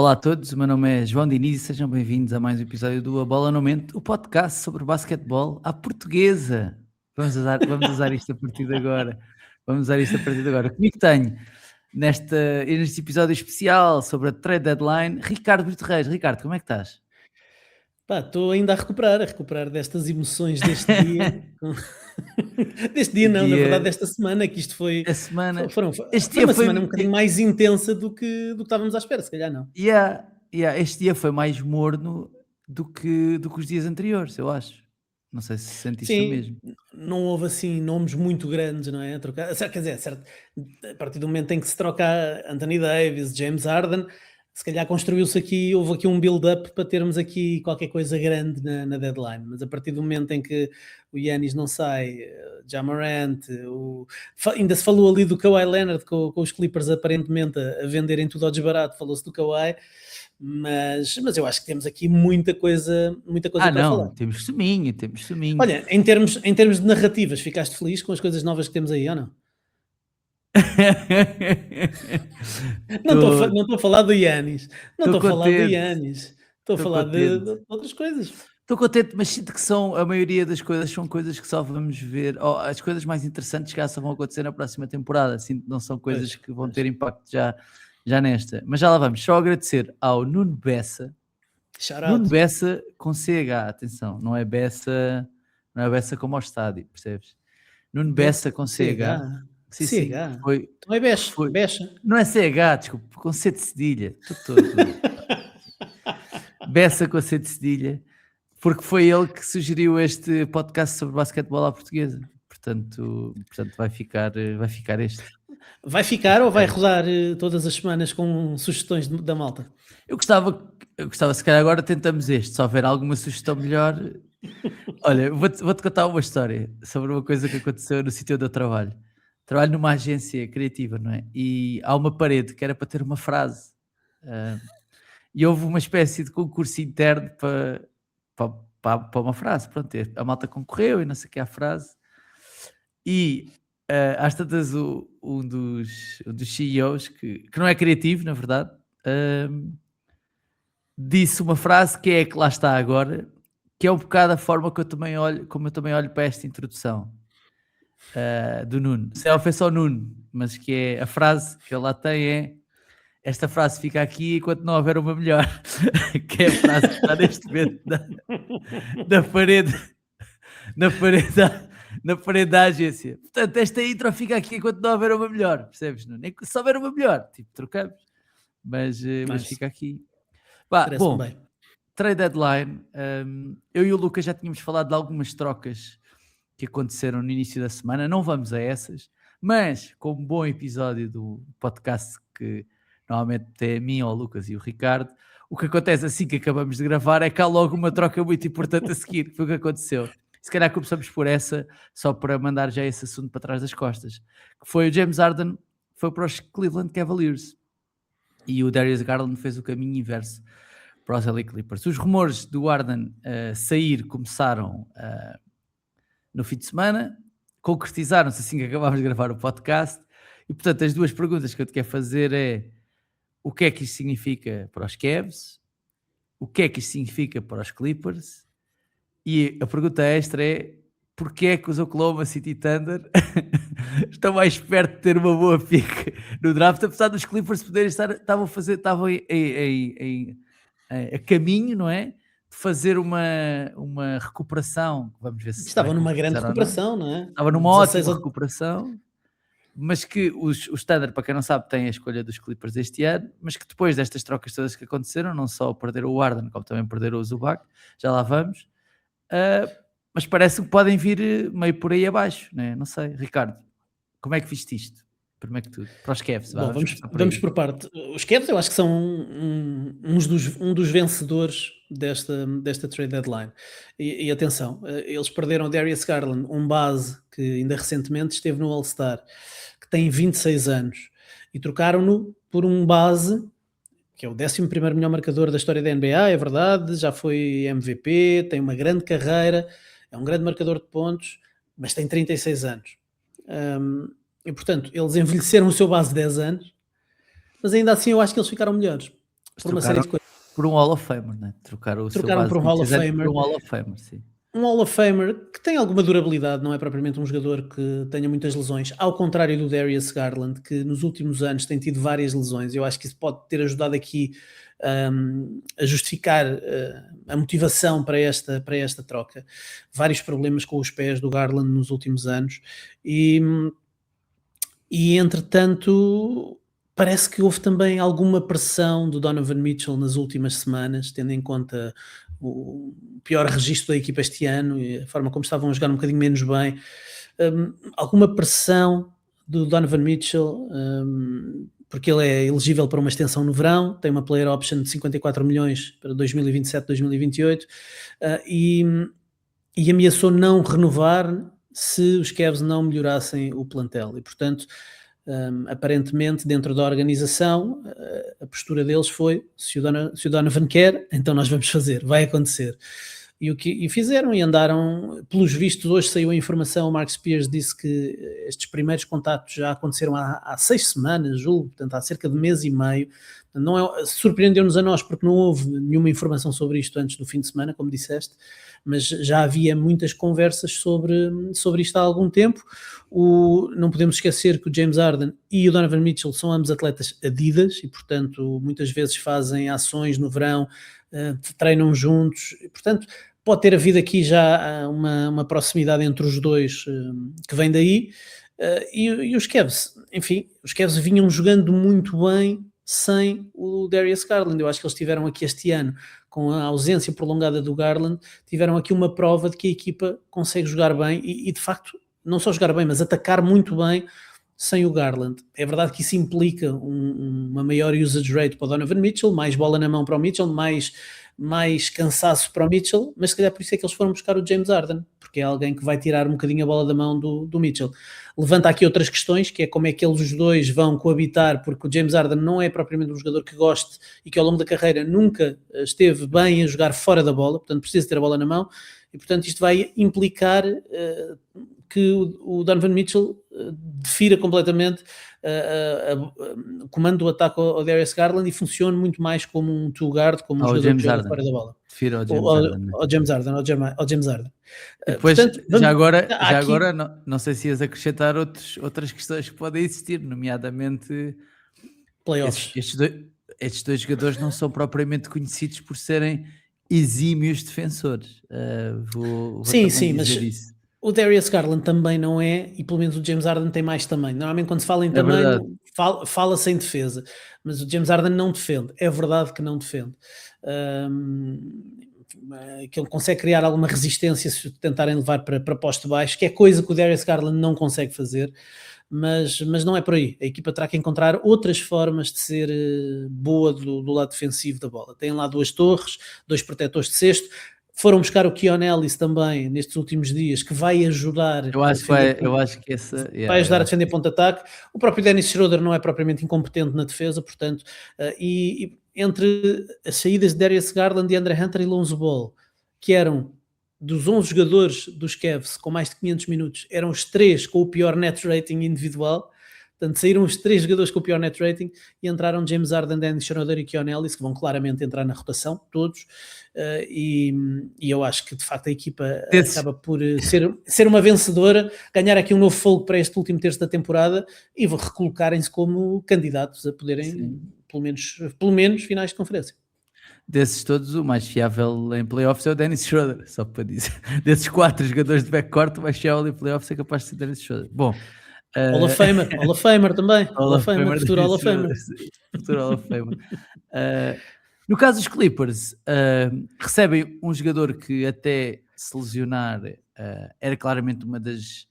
Olá a todos, o meu nome é João Diniz e sejam bem-vindos a mais um episódio do A Bola no Mente, o podcast sobre basquetebol à portuguesa. Vamos usar isto a partir de agora. Vamos usar isto a partir de agora. Comigo tenho, neste episódio especial sobre a trade deadline, Ricardo Brito Reis. Ricardo, como é que estás? Pá, estou ainda a recuperar destas emoções deste dia. Deste dia não, na verdade desta semana, que isto foi, A semana. Este foi dia uma foi. semana um bocadinho mais intensa do que estávamos à espera, se calhar não. Este dia foi mais morno do que os dias anteriores, eu acho. Não sei se sentiste o Sim, mesmo. não houve assim nomes muito grandes, não é? A trocar, quer dizer, certo, a partir do momento em que se troca Anthony Davis, James Harden, se calhar construiu-se aqui, houve aqui um build-up para termos aqui qualquer coisa grande na deadline, mas a partir do momento em que o Giannis não sai, Ja Morant, ainda se falou ali do Kawhi Leonard com os Clippers aparentemente a venderem tudo ao desbarato, falou-se do Kawhi, mas eu acho que temos aqui muita coisa para Não, falar. temos suminho, temos suminho. Olha, em termos de narrativas, ficaste feliz com as coisas novas que temos aí ou não? Não estou a falar do Yanis, não Estou estou a falar do contente, Yanis, estou a estou falar contente. de outras coisas. Estou contente, mas sinto que a maioria das coisas são coisas que só vamos ver, ou as coisas mais interessantes já só vão acontecer na próxima temporada, sinto que não são coisas que vão ter impacto já nesta. Mas já lá vamos, só agradecer ao Nuno Bessa. Shout Nuno out. Bessa com CH, atenção, não é Bessa como ao estádio, percebes? Nuno Bessa com CH. Sim, CH? foi, Não é Becha? não é CH, desculpa, com C de cedilha. Todo. Bessa com C de cedilha, porque foi ele que sugeriu este podcast sobre basquetebol à portuguesa. Portanto vai ficar este. Vai ficar ou vai rodar todas as semanas com sugestões da malta? Eu gostava, se calhar agora tentamos este, se houver alguma sugestão melhor. Olha, vou-te contar uma história sobre uma coisa que aconteceu no sítio onde eu trabalho. Trabalho numa agência criativa, não é? E há uma parede que era para ter uma frase. E houve uma espécie de concurso interno para uma frase. Pronto, a malta concorreu e não sei o que é a frase. E às tantas um dos CEOs, que não é criativo, na verdade, disse uma frase que é a que lá está agora, que é um bocado a forma que como eu também olho para esta introdução do Nuno. Se é ofensa ao Nuno, mas que é a frase que ele lá tem é: esta frase fica aqui enquanto não houver uma melhor, que é a frase que está neste momento na parede da agência. Portanto, esta intro fica aqui enquanto não houver uma melhor, percebes? Nem se houver uma melhor, tipo, trocamos, mas fica aqui. Bom, bem. Trade deadline, eu e o Lucas já tínhamos falado de algumas trocas que aconteceram no início da semana, não vamos a essas, mas como bom episódio do podcast que normalmente tem a mim, ao Lucas e o Ricardo, o que acontece assim que acabamos de gravar é que há logo uma troca muito importante a seguir, que foi o que aconteceu. Se calhar começamos por essa, só para mandar já esse assunto para trás das costas, que foi o James Harden, foi para os Cleveland Cavaliers, e o Darius Garland fez o caminho inverso para os LA Clippers. Os rumores do Harden sair começaram no fim de semana, concretizaram-se assim que acabámos de gravar o podcast, e portanto as duas perguntas que eu te quero fazer é: o que é que isto significa para os Cavs? O que é que isto significa para os Clippers? E a pergunta extra é: porquê é que os Oklahoma City Thunder estão mais perto de ter uma boa pick no draft, apesar dos Clippers poderem estavam a caminho, não é? De fazer uma recuperação, vamos ver se Estavam numa grande recuperação, não é? Estava numa ótima recuperação, mas que os Thunder, para quem não sabe, têm a escolha dos Clippers este ano, mas que depois destas trocas todas que aconteceram, não só perderam o Harden, como também perderam o Zubac, já lá vamos, mas parece que podem vir meio por aí abaixo, né? Não sei, Ricardo, como é que viste isto? Primeiro que tudo, para os Cavs. Bom, vamos por parte. Os Cavs eu acho que são um dos vencedores desta trade deadline. E atenção, eles perderam o Darius Garland, um base que ainda recentemente esteve no All-Star, que tem 26 anos, e trocaram-no por um base que é o 11º melhor marcador da história da NBA, é verdade, já foi MVP, tem uma grande carreira, é um grande marcador de pontos, mas tem 36 anos. E portanto, eles envelheceram o seu base 10 anos, mas ainda assim eu acho que eles ficaram melhores. por uma série de coisas. Por um Hall of Famer, né? Trocaram o seu Trocaram base por um de Hall of 26 anos Famer. por um Hall of Famer, sim. Um Hall of Famer que tem alguma durabilidade, não é propriamente um jogador que tenha muitas lesões, ao contrário do Darius Garland, que nos últimos anos tem tido várias lesões. Eu acho que isso pode ter ajudado aqui a justificar a motivação para esta troca. Vários problemas com os pés do Garland nos últimos anos e entretanto parece que houve também alguma pressão do Donovan Mitchell nas últimas semanas, tendo em conta o pior registro da equipa este ano e a forma como estavam a jogar um bocadinho menos bem. Alguma pressão do Donovan Mitchell, porque ele é elegível para uma extensão no verão, tem uma player option de 54 milhões para 2027-2028 e ameaçou não renovar se os Cavs não melhorassem o plantel. E, portanto, aparentemente, dentro da organização, a postura deles foi: se o Donovan quer, então nós vamos fazer, vai acontecer. E fizeram e andaram, pelos vistos. Hoje saiu a informação, o Mark Spears disse que estes primeiros contatos já aconteceram há 6 semanas, julgo, portanto há cerca de mês e meio. Não é, surpreendeu-nos a nós porque não houve nenhuma informação sobre isto antes do fim de semana, como disseste, mas já havia muitas conversas sobre isto há algum tempo. Não podemos esquecer que o James Harden e o Donovan Mitchell são ambos atletas Adidas e, portanto, muitas vezes fazem ações no verão, treinam juntos, e, portanto, pode ter havido aqui já uma proximidade entre os dois que vem daí. E os Cavs, enfim, os Cavs vinham jogando muito bem sem o Darius Garland. Eu acho que eles tiveram aqui este ano, com a ausência prolongada do Garland, tiveram aqui uma prova de que a equipa consegue jogar bem e de facto, não só jogar bem, mas atacar muito bem sem o Garland. É verdade que isso implica uma maior usage rate para o Donovan Mitchell, mais bola na mão para o Mitchell, mais cansaço para o Mitchell, mas se calhar por isso é que eles foram buscar o James Harden, porque é alguém que vai tirar um bocadinho a bola da mão do Mitchell. Levanta aqui outras questões, que é como é que eles os dois vão coabitar, porque o James Harden não é propriamente um jogador que goste e que ao longo da carreira nunca esteve bem a jogar fora da bola, portanto precisa ter a bola na mão, e portanto isto vai implicar que o Donovan Mitchell defira completamente o comando do ataque ao Darius Garland e funcione muito mais como um two-guard, como um jogador que joga fora da bola. Defira ao James Harden. Ao James Harden. E depois, portanto, já agora não sei se ias acrescentar outras questões que podem existir, nomeadamente playoffs. Estes dois jogadores não são propriamente conhecidos por serem exímios defensores. Sim, mas isso. O Darius Garland também não é, e pelo menos o James Harden tem mais tamanho. Normalmente quando se fala em tamanho, fala-se em defesa, mas o James Harden não defende. É verdade que não defende. Que ele consegue criar alguma resistência se tentarem levar para poste baixo, que é coisa que o Darius Garland não consegue fazer, mas não é por aí. A equipa terá que encontrar outras formas de ser boa do lado defensivo da bola. Tem lá 2 torres, 2 protetores de cesto. Foram buscar o Keon Ellis também nestes últimos dias, que vai ajudar. Eu acho que vai ajudar a defender ponto-ataque. O próprio Dennis Schroeder não é propriamente incompetente na defesa, portanto, e entre as saídas de Darius Garland e Andre Hunter e Lonzo Ball, que eram dos 11 jogadores dos Cavs com mais de 500 minutos, eram os 3 com o pior net rating individual. Portanto, saíram os 3 jogadores com o pior net rating e entraram James Harden, Dennis Schroeder e Keon Ellis, que vão claramente entrar na rotação, todos. E eu acho que de facto a equipa acaba por ser uma vencedora, ganhar aqui um novo fogo para este último terço da temporada e recolocarem-se como candidatos a poderem, pelo menos, finais de conferência. Desses todos, o mais fiável em playoffs é o Dennis Schroeder, só para dizer. Desses 4 jogadores de backcourt, o mais fiável em playoffs é capaz de ser Dennis Schroeder. Bom, Hall of Famer também. Hall of Famer, futuro Hall of Famer. Futuro Hall of Famer. No caso dos Clippers, recebem um jogador que até se lesionar era claramente uma das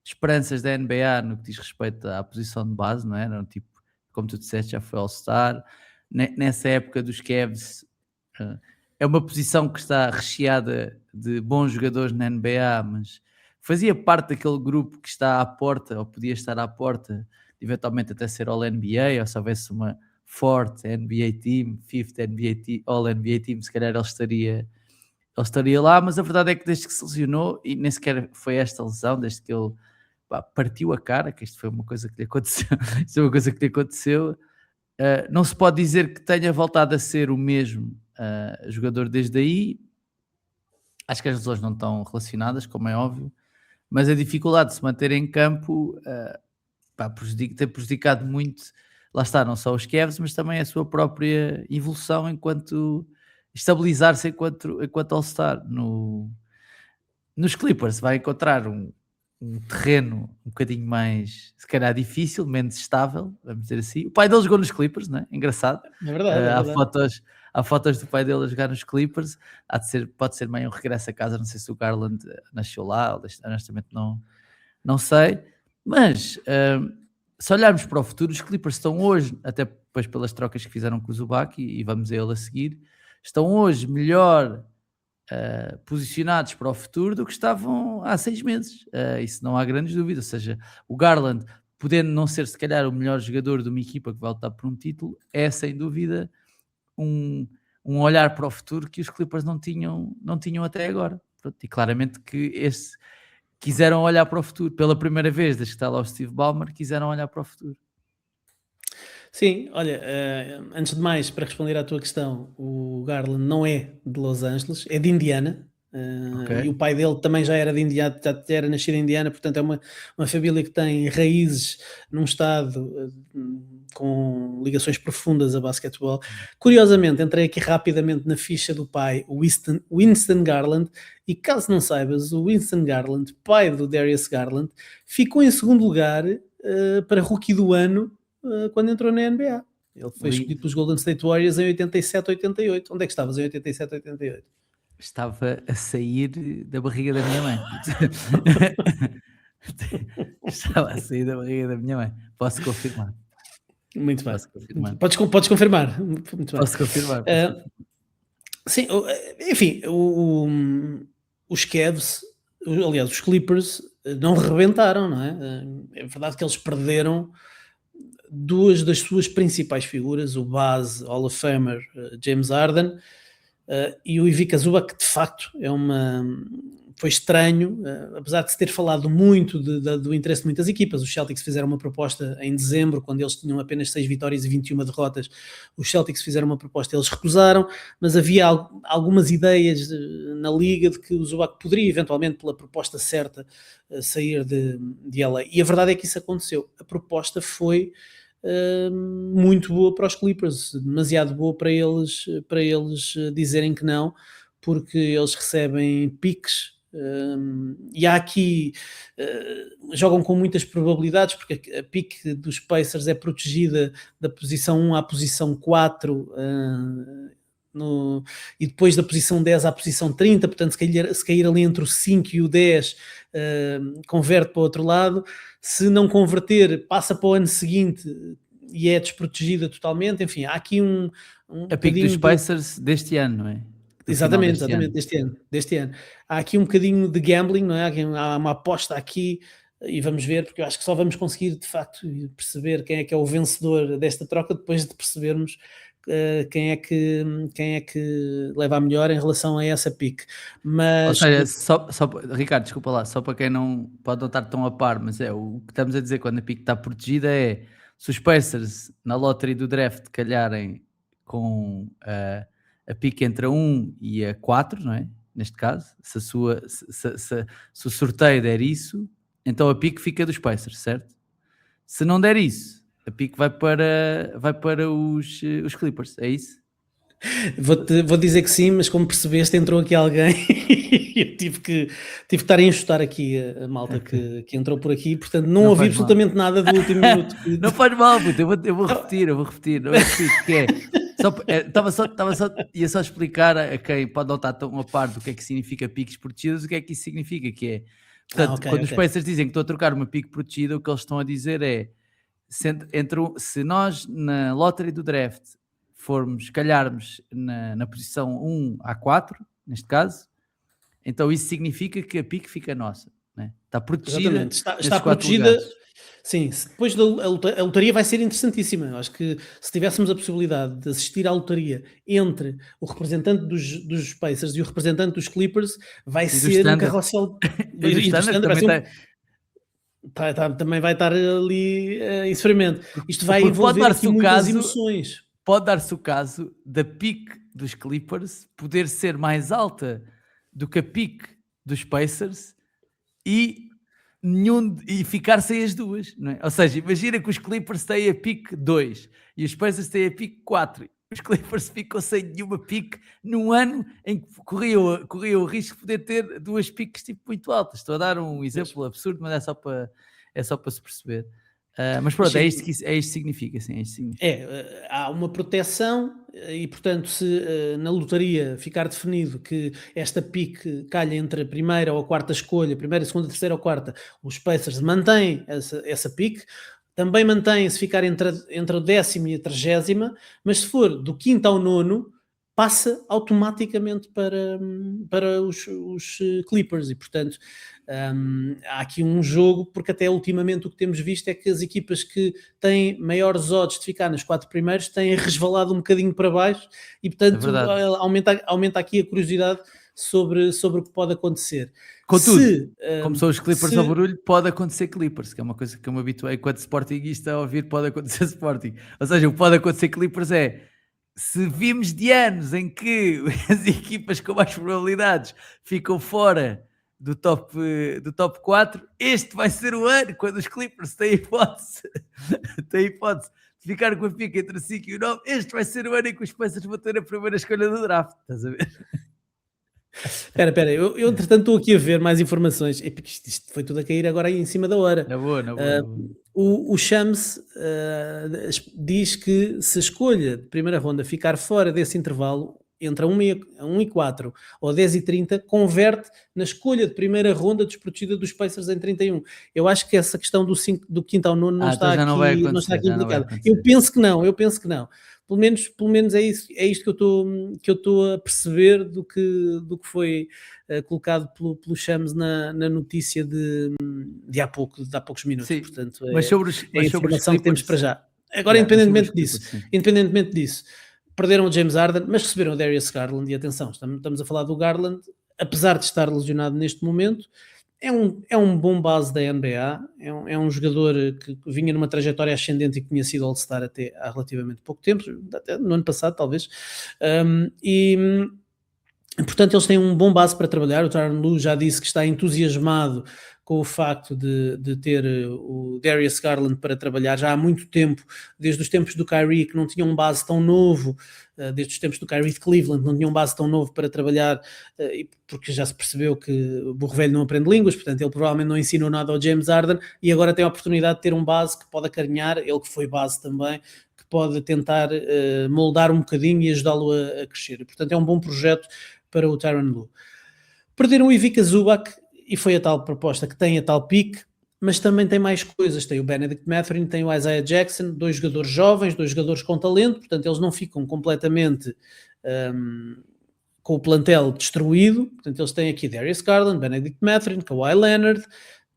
esperanças da NBA no que diz respeito à posição de base, não é? Era um tipo, como tu disseste, já foi All-Star. Nessa época dos Cavs, é uma posição que está recheada de bons jogadores na NBA, mas fazia parte daquele grupo que está à porta, ou podia estar à porta, de eventualmente até ser All-NBA, ou se houvesse uma forte NBA Team, Fifth NBA Team, All-NBA Team, se calhar ele estaria lá, mas a verdade é que desde que se lesionou, e nem sequer foi esta lesão, desde que ele partiu a cara, que isto foi uma coisa que lhe aconteceu, isto é uma coisa que lhe aconteceu, Não se pode dizer que tenha voltado a ser o mesmo jogador desde aí. Acho que as lesões não estão relacionadas, como é óbvio, mas a dificuldade de se manter em campo tem prejudicado muito, lá está, não só os Cavs, mas também a sua própria evolução enquanto estabilizar-se enquanto All-Star. Nos Clippers vai encontrar um terreno um bocadinho mais, se calhar, difícil, menos estável, vamos dizer assim. O pai dele jogou nos Clippers, não é? Engraçado. É verdade, é Há verdade. fotos do pai dele a jogar nos Clippers. Pode ser meio um regresso a casa. Não sei se o Garland nasceu lá, honestamente não sei. Mas se olharmos para o futuro, os Clippers estão hoje, até depois pelas trocas que fizeram com o Zubac, e vamos a ele a seguir, estão hoje melhor posicionados para o futuro do que estavam há 6 meses. Isso não há grandes dúvidas. Ou seja, o Garland, podendo não ser se calhar o melhor jogador de uma equipa que vai lutar por um título, é sem dúvida um olhar para o futuro que os Clippers não tinham até agora. Pronto, e claramente que quiseram olhar para o futuro. Pela primeira vez, desde que está lá o Steve Ballmer, quiseram olhar para o futuro. Sim, olha, antes de mais, para responder à tua questão, o Garland não é de Los Angeles, é de Indiana. Ok. E o pai dele também já era de Indiana, já era nascido em Indiana, portanto é uma família que tem raízes num estado com ligações profundas a basquetebol. Curiosamente, entrei aqui rapidamente na ficha do pai, o Winston Garland, e caso não saibas, o Winston Garland, pai do Darius Garland, ficou em segundo lugar para Rookie do Ano quando entrou na NBA. Ele foi escolhido pelos Golden State Warriors em 87, 88. Onde é que estavas em 87, 88? Estava a sair da barriga da minha mãe. Estava a sair da barriga da minha mãe. Posso confirmar. Muito bem. Posso confirmar. Podes confirmar. Muito bem. Posso confirmar. Sim, enfim, os Cavs, aliás, os Clippers não rebentaram, não é? É verdade que eles perderam duas das suas principais figuras, o base Hall of Famer James Harden e o Ivica Zubac, que de facto foi estranho, apesar de se ter falado muito do interesse de muitas equipas. Os Celtics fizeram uma proposta em dezembro, quando eles tinham apenas 6 vitórias e 21 derrotas. Os Celtics fizeram uma proposta, eles recusaram, mas havia algumas ideias na liga de que o Zubac poderia eventualmente, pela proposta certa, sair de LA. E a verdade é que isso aconteceu. A proposta foi muito boa para os Clippers, demasiado boa para eles dizerem que não, porque eles recebem piques e há aqui jogam com muitas probabilidades, porque a pique dos Pacers é protegida da posição 1 à posição 4 e depois da posição 10 à posição 30, portanto se cair ali entre o 5 e o 10 converte para o outro lado. Se não converter, passa para o ano seguinte e é desprotegida totalmente. Enfim, há aqui a pique dos Pacers deste ano, não é? Exatamente, deste ano. Há aqui um bocadinho de gambling, não é? Há uma aposta aqui e vamos ver, porque eu acho que só vamos conseguir de facto perceber quem é que é o vencedor desta troca depois de percebermos quem é que leva a melhor em relação a essa pique. Mas, ou seja, Ricardo, desculpa lá, só para quem não pode não estar tão a par, mas o que estamos a dizer quando a pique está protegida é se os Pacers na lottery do draft calharem com a pique entre a 1 e a 4, não é? Neste caso, se o sorteio der isso, então a pique fica dos Pacers, certo? Se não der isso, a pique vai para os Clippers, é isso? Vou dizer que sim, mas como percebeste, entrou aqui alguém e eu tive que estar a enxutar aqui a malta que entrou por aqui, portanto não ouvi absolutamente nada do último minuto. Não faz mal, puto, eu vou repetir, não é preciso, que é. Ia só explicar a quem pode não estar tão a par do que é que significa piques protegidos, o que é que isso significa, que é, portanto, quando os Pacers dizem que estão a trocar uma pique protegida, o que eles estão a dizer é, se nós na lottery do draft calharmos na posição 1 a 4, neste caso, então isso significa que a pique fica nossa, né? Está protegida. Exatamente, está protegida. Lugares. Sim, depois a lotaria vai ser interessantíssima. Eu acho que se tivéssemos a possibilidade de assistir à lotaria entre o representante dos Pacers e o representante dos Clippers, vai ser um carrossel. também vai estar ali em sofrimento. Isto vai Porque pode envolver aqui dar-se o muitas caso- emoções. Pode dar-se o caso da pique dos Clippers poder ser mais alta do que a pique dos Pacers e ficar sem as duas, não é? Ou seja, imagina que os Clippers têm a pique 2 e os Pacers têm a pique 4. Os Clippers ficam sem nenhuma pique num ano em que corriam o risco de poder ter duas piques tipo, muito altas. Estou a dar um exemplo absurdo, mas é só para se perceber. Mas pronto, é isto que significa, sim, é isto que significa. Há uma proteção e, portanto, se na lotaria ficar definido que esta pique calha entre a primeira ou a quarta escolha, primeira, segunda, terceira ou quarta, os Pacers mantêm essa pique, também mantêm se ficar entre o 10º e a 30ª, mas se for do 5º ao 9º, passa automaticamente para os Clippers e, portanto, há aqui um jogo, porque até ultimamente o que temos visto é que as equipas que têm maiores odds de ficar nos 4 primeiros têm resvalado um bocadinho para baixo e, portanto, aumenta aqui a curiosidade sobre o que pode acontecer. Contudo, como são os Clippers ao barulho, pode acontecer Clippers, que é uma coisa que eu me habituei enquanto Sportingista a ouvir, pode acontecer Sporting. Ou seja, o que pode acontecer Clippers é, se vimos de anos em que as equipas com mais probabilidades ficam fora do top 4, este vai ser o ano quando os Clippers têm hipótese de ficar com a pica entre o 5 e o 9, este vai ser o ano em que os Pacers vão ter a primeira escolha do draft, estás a ver? Espera, eu entretanto estou aqui a ver mais informações. Isto foi tudo a cair agora aí em cima da hora. Na boa. O Shams diz que se a escolha de primeira ronda ficar fora desse intervalo, entre 1 e 4 ou 10 e 30, converte na escolha de primeira ronda desprotegida dos Pacers em 31. Eu acho que essa questão do 5º ao 9º não está aqui implicada. Eu penso que não. Pelo menos é isto que eu estou a perceber do que foi colocado pelo Shams na notícia de há poucos minutos. Sim, portanto, mas sobre a informação que temos para já. Agora, independentemente disso, perderam o James Harden, mas receberam o Darius Garland, e atenção, estamos a falar do Garland, apesar de estar lesionado neste momento, é um bom base da NBA, é um jogador que vinha numa trajetória ascendente e que tinha sido All-Star até há relativamente pouco tempo, até no ano passado talvez, e portanto eles têm um bom base para trabalhar. O Tyronn Lue já disse que está entusiasmado com o facto de ter o Darius Garland para trabalhar já há muito tempo, desde os tempos do Kyrie, que não tinha um base tão novo, desde os tempos do Kyrie de Cleveland, não tinha um base tão novo para trabalhar, porque já se percebeu que o burro velho não aprende línguas, portanto ele provavelmente não ensinou nada ao James Harden, e agora tem a oportunidade de ter um base que pode acarinhar, ele que foi base também, que pode tentar moldar um bocadinho e ajudá-lo a crescer. Portanto é um bom projeto para o Tyronn Lue. Perderam o Ivica Zubac, e foi a tal proposta que tem a tal pique, mas também tem mais coisas. Tem o Benedict Mathurin, tem o Isaiah Jackson, 2 jogadores jovens, 2 jogadores com talento, portanto eles não ficam completamente com o plantel destruído. Portanto eles têm aqui Darius Garland, Benedict Mathurin, Kawhi Leonard,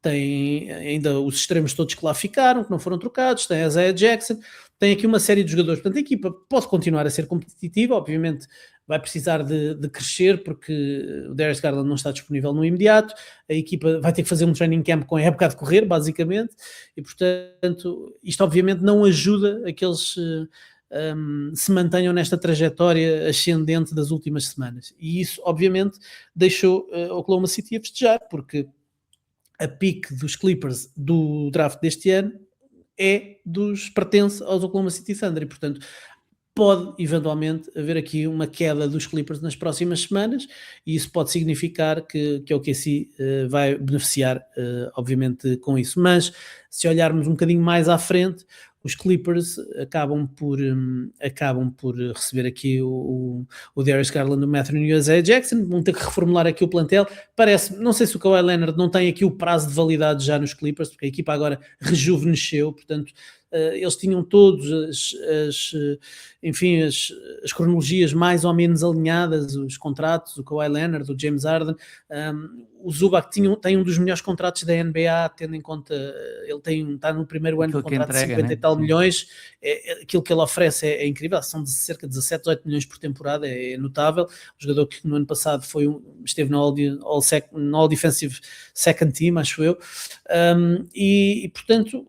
tem ainda os extremos todos que lá ficaram, que não foram trocados, tem Isaiah Jackson, tem aqui uma série de jogadores. Portanto a equipa pode continuar a ser competitiva, obviamente vai precisar de crescer, porque o Darius Garland não está disponível no imediato, a equipa vai ter que fazer um training camp com a época a decorrer, basicamente, e portanto isto obviamente não ajuda a que eles se mantenham nesta trajetória ascendente das últimas semanas, e isso obviamente deixou Oklahoma City a festejar, porque a pique dos Clippers do draft deste ano pertence aos Oklahoma City Thunder, e portanto pode eventualmente haver aqui uma queda dos Clippers nas próximas semanas, e isso pode significar que o OKC vai beneficiar obviamente com isso. Mas se olharmos um bocadinho mais à frente, os Clippers acabam por receber aqui o Darius Garland, o Mathurin e o Isaiah Jackson, vão ter que reformular aqui o plantel. Não sei se o Kawhi Leonard não tem aqui o prazo de validade já nos Clippers, porque a equipa agora rejuvenesceu, portanto eles tinham todos enfim, as cronologias mais ou menos alinhadas, os contratos, o Kawhi Leonard, o James Harden. O Zubac tem um dos melhores contratos da NBA, tendo em conta, ele está no primeiro ano de contrato de 50 e tal milhões. Aquilo que ele oferece é incrível, são de cerca de 17, 18 milhões por temporada, é notável. O jogador que no ano passado esteve no All Defensive Second Team, acho eu, e portanto,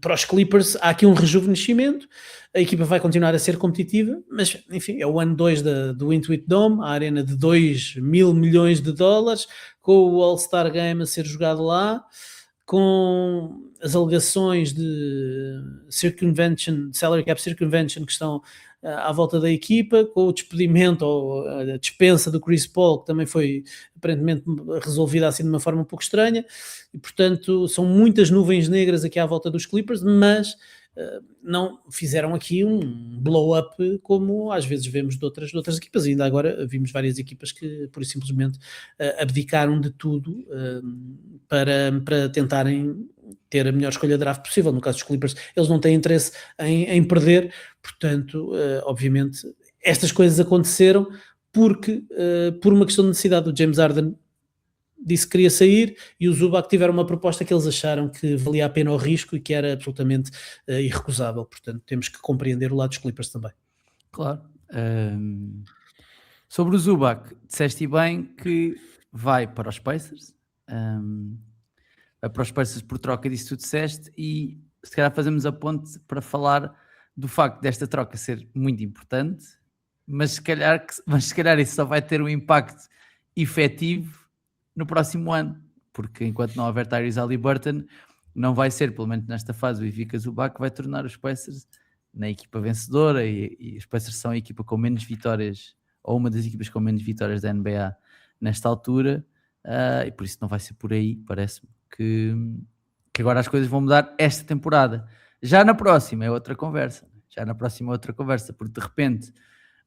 para os Clippers há aqui um rejuvenescimento. A equipa vai continuar a ser competitiva, mas enfim, é o ano 2 do Intuit Dome, a arena de 2 mil milhões de dólares, com o All-Star Game a ser jogado lá, com as alegações de salary cap circumvention que estão à volta da equipa, com o despedimento ou a dispensa do Chris Paul, que também foi aparentemente resolvida assim de uma forma um pouco estranha, e portanto são muitas nuvens negras aqui à volta dos Clippers, mas não fizeram aqui um blow-up como às vezes vemos de outras equipas, e ainda agora vimos várias equipas que por simplesmente abdicaram de tudo para tentarem ter a melhor escolha de draft possível. No caso dos Clippers, eles não têm interesse em perder, portanto, obviamente, estas coisas aconteceram porque, por uma questão de necessidade, o James Harden disse que queria sair e o Zubac tiveram uma proposta que eles acharam que valia a pena o risco e que era absolutamente irrecusável. Portanto, temos que compreender o lado dos Clippers também. Claro. Sobre o Zubac, disseste bem que vai para os Pacers. Vai para os Pacers por troca disso que tu disseste, e se calhar fazemos a ponte para falar do facto desta troca ser muito importante, mas se calhar isso só vai ter um impacto efetivo no próximo ano, porque enquanto não houver Tyrese Haliburton, não vai ser, pelo menos nesta fase, o Ivica Zubac que vai tornar os Pacers na equipa vencedora, e os Pacers são a equipa com menos vitórias, ou uma das equipas com menos vitórias da NBA nesta altura, e por isso não vai ser por aí, parece-me que agora as coisas vão mudar esta temporada. Já na próxima é outra conversa, porque de repente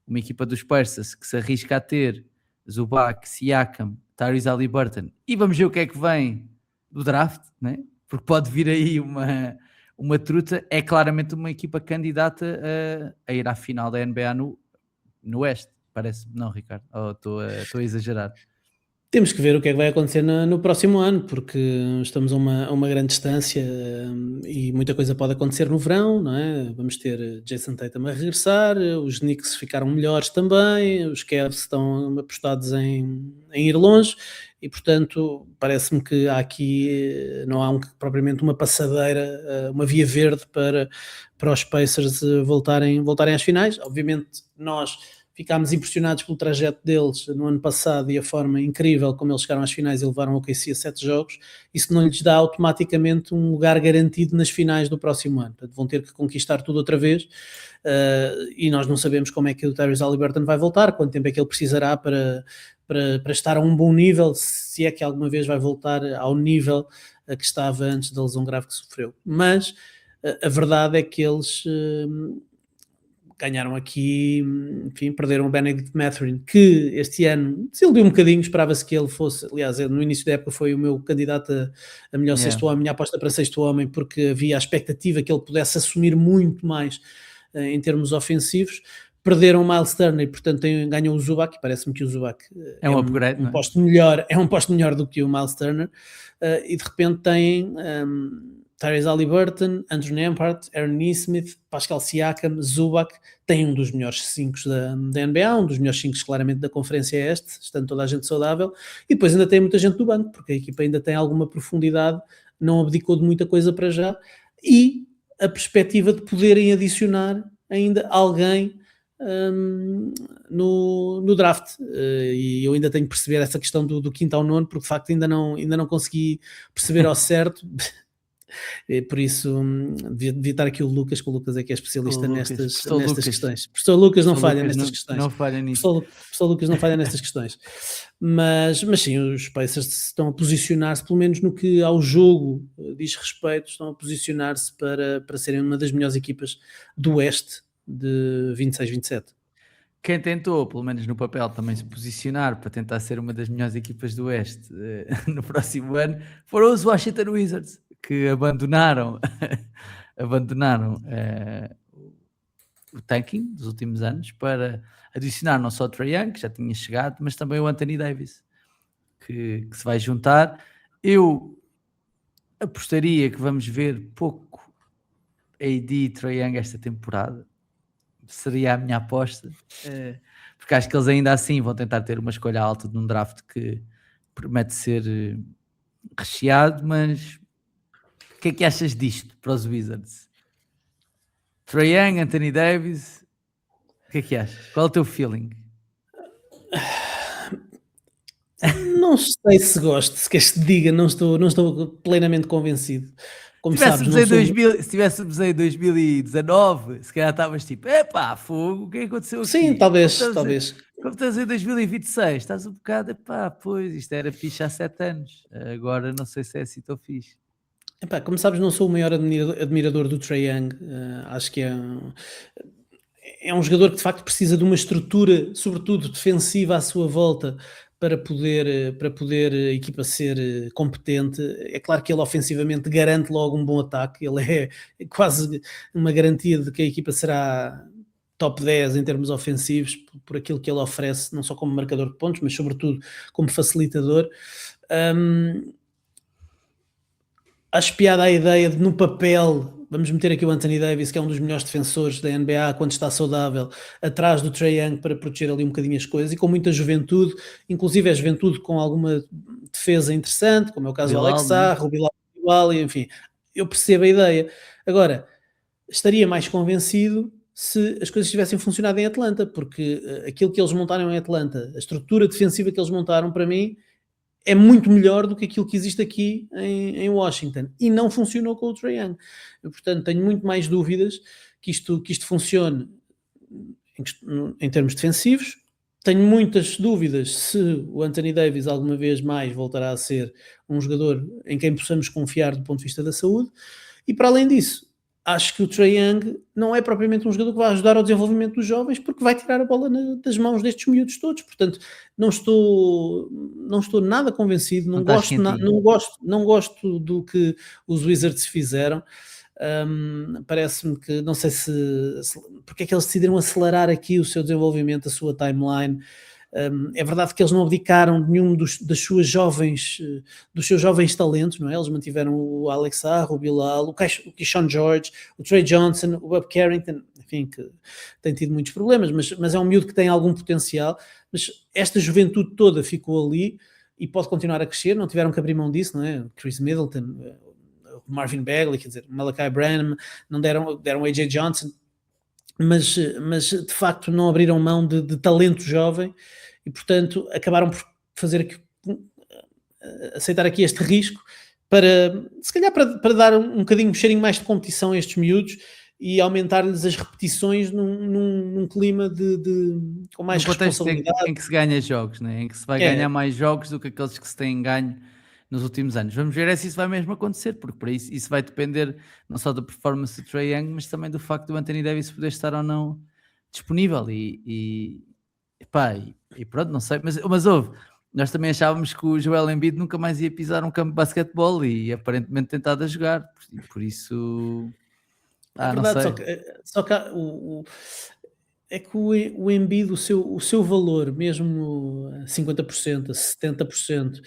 uma equipa dos Pacers que se arrisca a ter Zubac, Siakam, Tyrese Haliburton, e vamos ver o que é que vem do draft, né? Porque pode vir aí uma truta, é claramente uma equipa candidata a ir à final da NBA no Oeste, parece-me, não, Ricardo? Estou a exagerar? Temos que ver o que é que vai acontecer no próximo ano, porque estamos a uma grande distância e muita coisa pode acontecer no verão, não é? Vamos ter Jason Tatum a regressar, os Knicks ficaram melhores também, os Cavs estão apostados em ir longe, e portanto parece-me que há aqui, não há propriamente uma passadeira, uma via verde para os Pacers voltarem às finais. Obviamente nós ficámos impressionados pelo trajeto deles no ano passado e a forma incrível como eles chegaram às finais e levaram o OKC a 7 jogos. Isso não lhes dá automaticamente um lugar garantido nas finais do próximo ano. Portanto, vão ter que conquistar tudo outra vez, e nós não sabemos como é que o Tyrese Haliburton vai voltar, quanto tempo é que ele precisará para estar a um bom nível, se é que alguma vez vai voltar ao nível a que estava antes da lesão grave que sofreu. Mas a verdade é que eles ganharam aqui, enfim, perderam o Benedict Mathurin, que este ano desiludiu um bocadinho, esperava-se que ele fosse, aliás, no início da época foi o meu candidato a melhor sexto homem, a minha aposta para sexto homem, porque havia a expectativa que ele pudesse assumir muito mais em termos ofensivos. Perderam o Miles Turner e portanto ganham o Zubac, e parece-me que o Zubac é um upgrade, posto melhor, é um posto melhor do que o Miles Turner, e de repente têm Tyrese Haliburton, Andrew Nembhard, Aaron Nesmith, Pascal Siakam, Zubac, tem um dos melhores 5 da NBA, um dos melhores 5 claramente da Conferência Este, estando toda a gente saudável, e depois ainda tem muita gente do banco, porque a equipa ainda tem alguma profundidade, não abdicou de muita coisa para já, e a perspectiva de poderem adicionar ainda alguém no draft, e eu ainda tenho que perceber essa questão do quinto ao nono, porque de facto ainda não consegui perceber ao certo. Por isso devia estar aqui o Lucas, que o Lucas é que é especialista nestas questões. O professor Lucas não falha nestas questões. Não falha nisso. O professor Lucas não falha nestas questões. Mas sim, os Pacers estão a posicionar-se, pelo menos no que ao jogo diz respeito, estão a posicionar-se para serem uma das melhores equipas do Oeste de 26-27. Quem tentou, pelo menos no papel, também se posicionar para tentar ser uma das melhores equipas do Oeste no próximo ano, foram os Washington Wizards, que abandonaram abandonaram o tanking dos últimos anos para adicionar não só o Trae Young, que já tinha chegado, mas também o Anthony Davis, que se vai juntar. Eu apostaria que vamos ver pouco AD e Trae Young esta temporada. Seria a minha aposta. Porque acho que eles ainda assim vão tentar ter uma escolha alta num draft que promete ser recheado, mas o que é que achas disto para os Wizards? Trae Young, Anthony Davis, o que é que achas? Qual é o teu feeling? Não sei se gosto, se queres que te diga, não estou plenamente convencido. Como Se sabes, não sou... se estivéssemos em 2019, se calhar estavas tipo, epá, fogo, o que é que aconteceu Sim, aqui? talvez. Como estás em 2026, estás um bocado, epá, pois, isto era fixe há 7 anos, agora não sei se é assim tão fixe. Epá, como sabes, não sou o maior admirador do Trae Young. Acho que é um jogador que de facto precisa de uma estrutura, sobretudo defensiva, à sua volta para poder a equipa ser competente. É claro que ele ofensivamente garante logo um bom ataque, ele é quase uma garantia de que a equipa será top 10 em termos ofensivos, por aquilo que ele oferece, não só como marcador de pontos, mas sobretudo como facilitador. Um, Acho piada a ideia de, no papel, vamos meter aqui o Anthony Davis, que é um dos melhores defensores da NBA quando está saudável, atrás do Trae Young para proteger ali um bocadinho as coisas, e com muita juventude, inclusive a juventude com alguma defesa interessante, como é o caso do Bilal, Alex né? Sarr, o Bilal, enfim, eu percebo a ideia. Agora, estaria mais convencido se as coisas tivessem funcionado em Atlanta, porque aquilo que eles montaram em Atlanta, a estrutura defensiva que eles montaram, para mim, é muito melhor do que aquilo que existe aqui em Washington, e não funcionou com o Trae Young. Eu, portanto, tenho muito mais dúvidas que isto funcione em termos defensivos. Tenho muitas dúvidas se o Anthony Davis alguma vez mais voltará a ser um jogador em quem possamos confiar do ponto de vista da saúde. E para além disso, acho que o Trae Young não é propriamente um jogador que vai ajudar ao desenvolvimento dos jovens, porque vai tirar a bola das mãos destes miúdos todos. Portanto, não estou nada convencido, Não não estás gosto, quentinho. não gosto do que os Wizards fizeram. Parece-me que, não sei porque é que eles decidiram acelerar aqui o seu desenvolvimento, a sua timeline. É verdade que eles não abdicaram de nenhum dos seus jovens talentos, não é? Eles mantiveram o Alex Sarr, o Bilal, o Keyshawn George, o Trey Johnson, o Bob Carrington, enfim, que tem tido muitos problemas, mas é um miúdo que tem algum potencial. Mas esta juventude toda ficou ali e pode continuar a crescer, não tiveram que abrir mão disso, não é? Chris Middleton, Marvin Bagley, quer dizer, Malachi Branham, não deram AJ Johnson, mas de facto não abriram mão de talento jovem e, portanto, acabaram por aceitar aqui este risco para, se calhar, para dar um bocadinho, um cheirinho mais de competição a estes miúdos e aumentar-lhes as repetições num clima com mais Num contexto responsabilidade. em que se ganha jogos, né? Em que se vai É, ganhar mais jogos do que aqueles que se têm ganho nos últimos anos. Vamos ver se isso vai mesmo acontecer, porque para isso vai depender não só da performance do Trae Young, mas também do facto do Anthony Davis poder estar ou não disponível. Epá, e pronto, não sei. Mas houve, nós também achávamos que o Joel Embiid nunca mais ia pisar um campo de basquetebol e aparentemente tentado a jogar. Por isso, é não verdade, sei. só que é que o Embiid, o seu valor, mesmo a 50%, a 70%,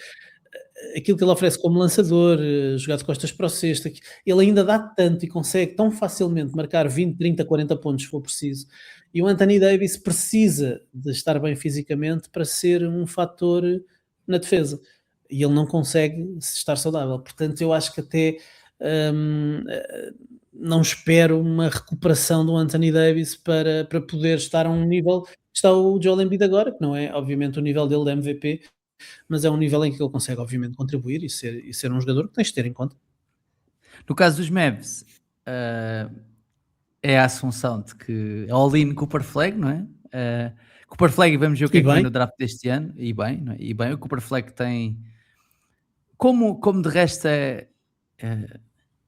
aquilo que ele oferece como lançador, jogar de costas para o cesto, ele ainda dá tanto e consegue tão facilmente marcar 20, 30, 40 pontos se for preciso. E o Anthony Davis precisa de estar bem fisicamente para ser um fator na defesa. E ele não consegue estar saudável. Portanto, eu acho que até não espero uma recuperação do Anthony Davis para poder estar a um nível que está o Joel Embiid agora, que não é, obviamente, o nível dele de MVP, mas é um nível em que ele consegue, obviamente, contribuir e ser um jogador que tens de ter em conta. No caso dos Mavs, é a assunção de que all-in Cooper Flag, não é? Cooper Flag, vamos ver o que E é que vem bem, no draft deste ano, e bem, não é? E bem, o Cooper Flag tem, como de resto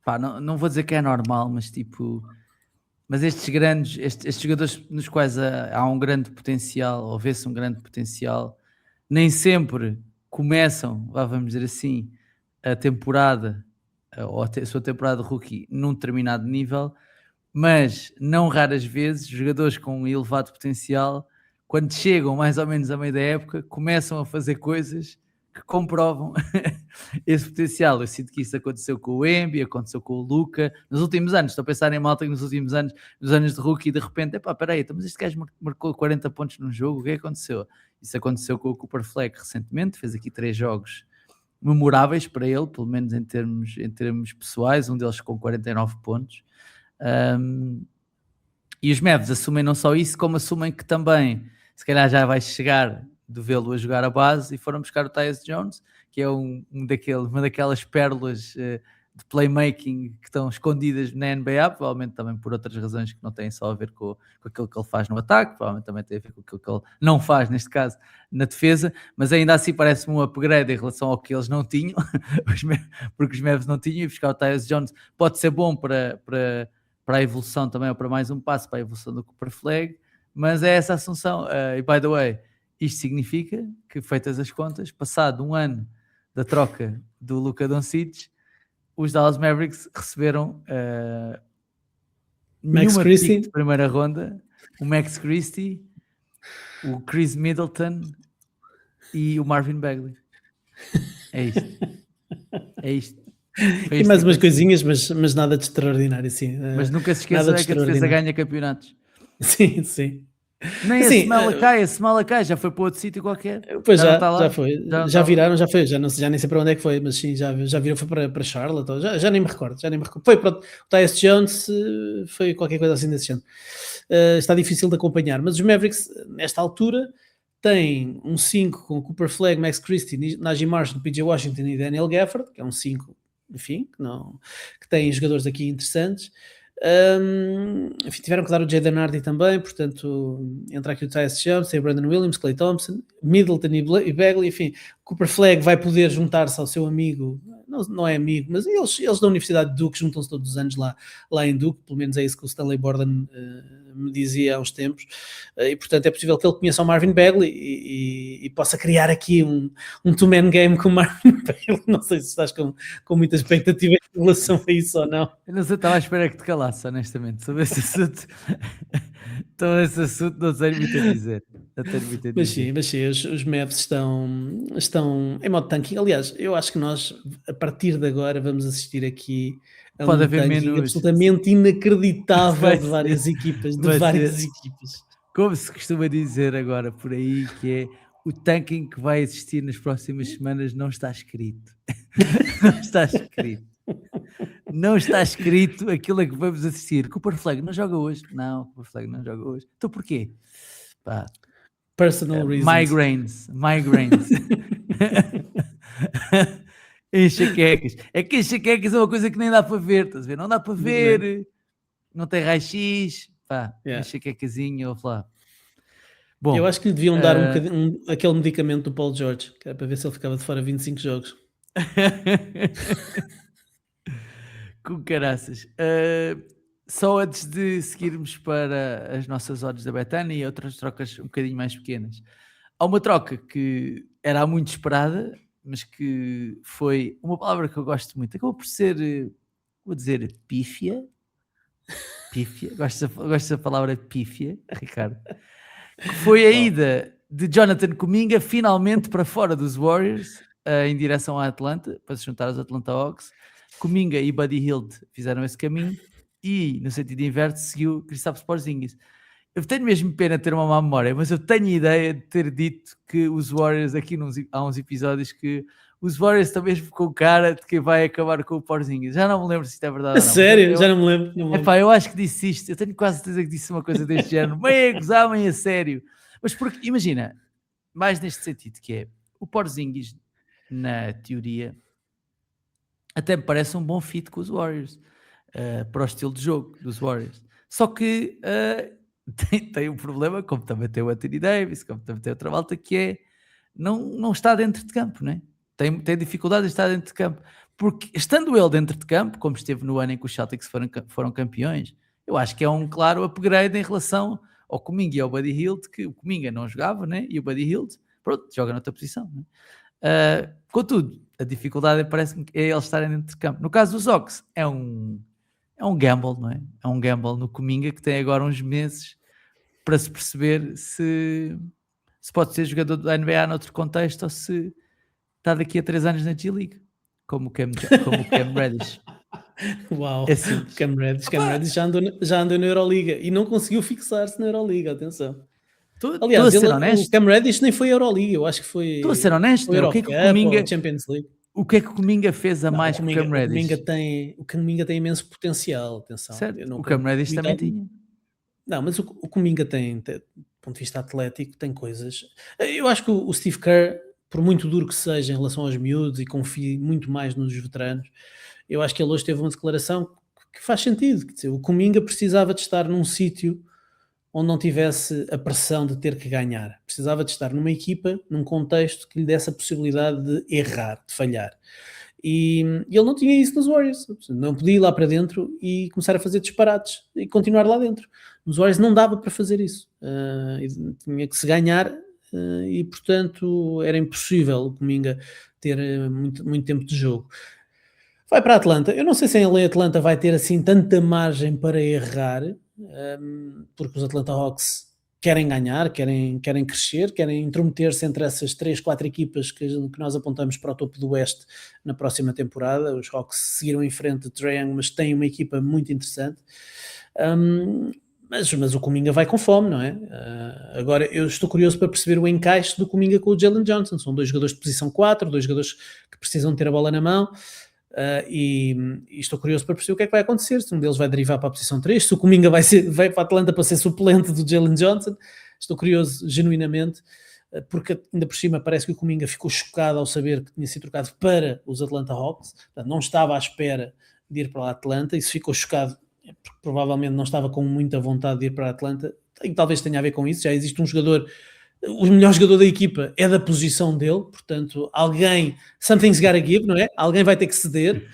pá, não vou dizer que é normal, mas tipo, mas estes jogadores nos quais há um grande potencial, ou vê-se um grande potencial, nem sempre começam, vamos dizer assim, a temporada ou a sua temporada de rookie num determinado nível, mas não raras vezes jogadores com um elevado potencial, quando chegam mais ou menos a meio da época, começam a fazer coisas que comprovam esse potencial. Eu sinto que isso aconteceu com o Embi, aconteceu com o Luka, nos últimos anos. Estou a pensar em malta que nos últimos anos, nos anos de rookie, de repente, peraí, mas este gajo marcou 40 pontos num jogo, o que aconteceu? Isso aconteceu com o Cooper Flag recentemente, fez aqui 3 jogos memoráveis para ele, pelo menos em termos pessoais, um deles com 49 pontos. E os Mavs assumem não só isso, como assumem que também, se calhar já vai chegar de vê-lo a jogar a base, e foram buscar o Tyus Jones, que é uma daquelas pérolas de playmaking que estão escondidas na NBA, provavelmente também por outras razões que não têm só a ver com aquilo que ele faz no ataque, provavelmente também tem a ver com aquilo que ele não faz, neste caso, na defesa, mas ainda assim parece-me um upgrade em relação ao que eles não tinham, porque os Mavs não tinham, e buscar o Tyus Jones pode ser bom para a evolução também, ou para mais um passo para a evolução do Cooper Flag, mas é essa a assunção. E by the way, isto significa que, feitas as contas, passado um ano da troca do Luka Doncic, os Dallas Mavericks receberam nenhuma pick de primeira ronda, o Max Christie, o Chris Middleton e o Marvin Bagley. É isto. É isto. E mais umas coisinhas, mas nada de extraordinário, sim. Mas nunca se esqueça que a defesa ganha campeonatos. Sim, sim. Nem assim, esse Malakai já foi para outro sítio qualquer. Pois já foi. Já viraram, já foi. Já nem sei para onde é que foi, mas sim, já viram, foi para Charlotte. Já nem me recordo. Foi para o Tyus Jones, foi qualquer coisa assim desse género. Está difícil de acompanhar, mas os Mavericks, nesta altura, têm um 5 com Cooper Flag, Max Christie, Najee Marshall, PJ Washington e Daniel Gafford, que é um 5, enfim, que tem jogadores aqui interessantes. Enfim, tiveram que dar o Jaden Hardy também, portanto entra aqui o Tyus Jones, tem o Brandon Williams, Klay Thompson, Middleton e Bagley. Enfim, Cooper Flag vai poder juntar-se ao seu amigo, não é amigo, mas eles da Universidade de Duke juntam-se todos os anos lá em Duke, pelo menos é isso que o Stanley Borden me dizia há uns tempos, e portanto é possível que ele conheça o Marvin Bagley e possa criar aqui um two-man game com o Marvin Bagley. Não sei se estás com muita expectativa em relação a isso ou não. Eu não sei, estava à espera que te calasses, honestamente, sobre esse assunto. Então esse assunto não sei muito a dizer. Mas sim, os Mavs estão em modo tanking. Aliás, eu acho que nós, a partir de agora, vamos assistir aqui a pode um haver tanking menos absolutamente inacreditável de várias equipas. Como se costuma dizer agora por aí, que é o tanking que vai existir nas próximas semanas não está escrito. Não está escrito. Não está escrito aquilo a que vamos assistir. Cooper Flag não joga hoje. Não, Cooper Flag não joga hoje. Então porquê? Personal reasons. Migraines. Enxaquecas. É que enxaquecas é uma coisa que nem dá para ver. Estás a ver? Não dá para ver. Não tem raio-x. Enxaquecazinha, ou lá. Bom, eu acho que lhe deviam dar aquele medicamento do Paul George, que era para ver se ele ficava de fora 25 jogos. Com caraças. Só antes de seguirmos para as nossas odds da Betano e outras trocas um bocadinho mais pequenas, há uma troca que era muito esperada, mas que foi uma palavra que eu gosto muito. Acabou por ser, vou dizer, pífia. Gosto da palavra pífia, Ricardo. Que foi a ida de Jonathan Kuminga finalmente para fora dos Warriors, em direção à Atlanta, para se juntar aos Atlanta Hawks. Kuminga e Buddy Hield fizeram esse caminho e, no sentido inverso, seguiu Kristaps Porzingis. Eu tenho mesmo pena de ter uma má memória, mas eu tenho ideia de ter dito que os Warriors, aqui há uns episódios, que os Warriors estão mesmo com cara de que vai acabar com o Porzingis. Já não me lembro se isto é verdade ou não. Sério? Já não me lembro. Epá, eu acho que disse isto. Eu tenho quase certeza que disse uma coisa deste género. Meio a gozar, meio a sério. Mas porque, imagina, mais neste sentido, que é o Porzingis, na teoria, até me parece um bom fit com os Warriors, para o estilo de jogo dos Warriors. Só que tem um problema, como também tem o Anthony Davis, como também tem outra malta, que é não está dentro de campo, né? Tem dificuldade em estar dentro de campo. Porque estando ele dentro de campo, como esteve no ano em que os Celtics foram campeões, eu acho que é um claro upgrade em relação ao Kuminga e ao Buddy Hield, que o Kuminga não jogava, né? E o Buddy Hield, pronto, joga noutra posição, né? Contudo, a dificuldade parece-me que é eles estarem dentro de campo. No caso dos Hawks, é um gamble, não é? É um gamble no Kuminga que tem agora uns meses para se perceber se pode ser jogador da NBA noutro contexto ou se está daqui a 3 anos na G-League, como o Cam Reddish. Uau, É simples. Cam Reddish já andou na Euroliga e não conseguiu fixar-se na Euroliga, atenção. Aliás, o Cam Reddish nem foi Euroliga, eu acho que foi. Estou a ser honesto, foi o que é que o Kuminga, Champions League. O que é que o Kuminga fez a mais que o Cam Reddish? O Kuminga tem imenso potencial, atenção. Certo, o Cam Reddish também tinha. Não, mas o Kuminga tem, do ponto de vista atlético, tem coisas. Eu acho que o Steve Kerr, por muito duro que seja em relação aos miúdos e confie muito mais nos veteranos, eu acho que ele hoje teve uma declaração que faz sentido. Quer dizer, o Kuminga precisava de estar num sítio onde não tivesse a pressão de ter que ganhar. Precisava de estar numa equipa, num contexto que lhe desse a possibilidade de errar, de falhar. E ele não tinha isso nos Warriors. Não podia ir lá para dentro e começar a fazer disparates e continuar lá dentro. Nos Warriors não dava para fazer isso. Tinha que se ganhar e, portanto, era impossível o Kuminga ter muito tempo de jogo. Vai para a Atlanta. Eu não sei se em Atlanta vai ter assim tanta margem para errar, porque os Atlanta Hawks querem ganhar, querem crescer, querem intrometer-se entre essas 3, 4 equipas que nós apontamos para o topo do Oeste na próxima temporada. Os Hawks seguiram em frente de Trae Young, mas têm uma equipa muito interessante. Mas o Kuminga vai com fome, não é? Agora, eu estou curioso para perceber o encaixe do Kuminga com o Jalen Johnson. São 2 jogadores de posição 4, 2 jogadores que precisam ter a bola na mão. E estou curioso para perceber o que é que vai acontecer, se um deles vai derivar para a posição 3, se o Kuminga vai para a Atlanta para ser suplente do Jalen Johnson. Estou curioso genuinamente, porque ainda por cima parece que o Kuminga ficou chocado ao saber que tinha sido trocado para os Atlanta Hawks. Portanto, não estava à espera de ir para a Atlanta, e se ficou chocado porque provavelmente não estava com muita vontade de ir para a Atlanta, e talvez tenha a ver com isso. Já existe um jogador, o melhor jogador da equipa é da posição dele, portanto, something's gotta give, não é? Alguém vai ter que ceder.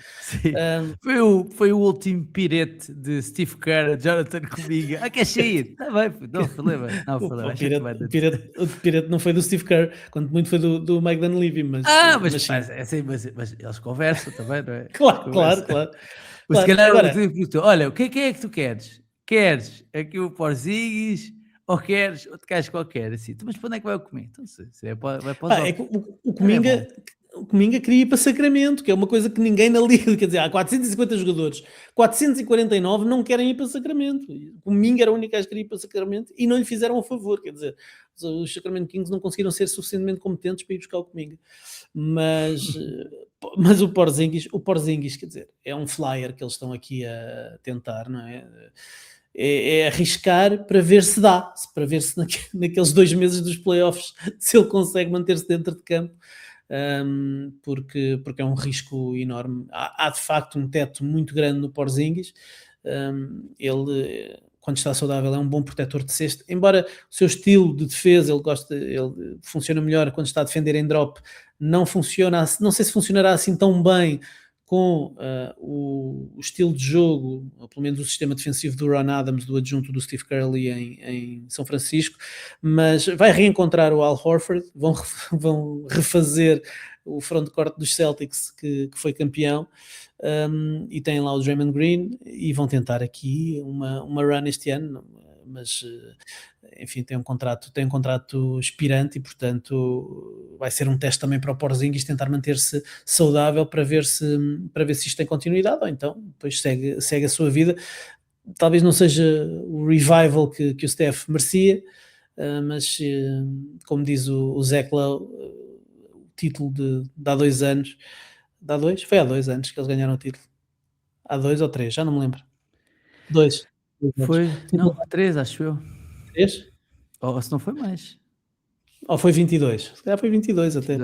Foi o último pirete de Steve Kerr, Jonathan Kuminga. Quer sair? Está bem, não problema. O pirete não foi do Steve Kerr, quanto muito foi do Mike Dunleavy, mas eles conversam também, não é? Claro. Se calhar agora, olha, o que é que tu queres? Queres aqui o Porzingis ou queres outro gajo qualquer? Assim, mas para onde é que vai comer? Então, vai para o Kuminga queria ir para Sacramento, que é uma coisa que ninguém na liga, quer dizer, há 450 jogadores, 449 não querem ir para Sacramento. O Kuminga era o único gajo que queria ir para Sacramento e não lhe fizeram um favor, quer dizer, os Sacramento Kings não conseguiram ser suficientemente competentes para ir buscar o Kuminga. Mas o Porzingis, quer dizer, é um flyer que eles estão aqui a tentar, não é? É arriscar para ver se dá, para ver se naqueles 2 meses dos playoffs se ele consegue manter-se dentro de campo, porque é um risco enorme. Há de facto um teto muito grande no Porzingis. Ele, quando está saudável, é um bom protetor de cesto, embora o seu estilo de defesa, ele funciona melhor quando está a defender em drop. Não sei se funcionará assim tão bem com o estilo de jogo, ou pelo menos o sistema defensivo do Ron Adams, do adjunto do Steve Curley em São Francisco, mas vai reencontrar o Al Horford, vão refazer o frontcourt dos Celtics que foi campeão, e tem lá o Draymond Green, e vão tentar aqui uma run este ano, mas enfim, tem um contrato expirante e, portanto, vai ser um teste também para o Porzingis tentar manter-se saudável para ver se isto tem continuidade, ou então depois segue a sua vida. Talvez não seja o revival que o Steph merecia, mas como diz o Zach Lowe, o título de há 2 anos, foi há 2 anos que eles ganharam o título, há 2 ou 3, já não me lembro. 2. Foi, não, 3, acho eu. 3? Ou se não foi mais. Ou foi 22? Se calhar foi 22 até.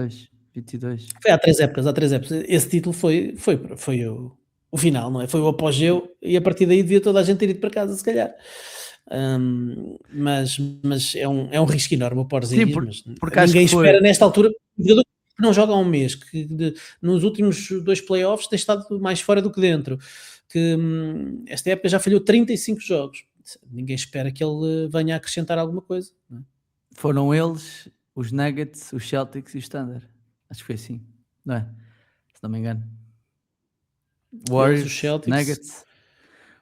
22. Foi há 3 épocas. Esse título foi o final, não é? Foi o apogeu, e a partir daí devia toda a gente ter ido para casa, se calhar. Mas é um risco enorme o Porzingis. Porque ninguém espera nesta altura, um jogador que não joga há um mês, que nos últimos 2 playoffs tem estado mais fora do que dentro, que esta época já falhou 35 jogos. Ninguém espera que ele venha a acrescentar alguma coisa, não é? Foram eles, os Nuggets, os Celtics e os Thunder. Acho que foi assim, não é? Se não me engano. Eles, Warriors, os Celtics, Nuggets.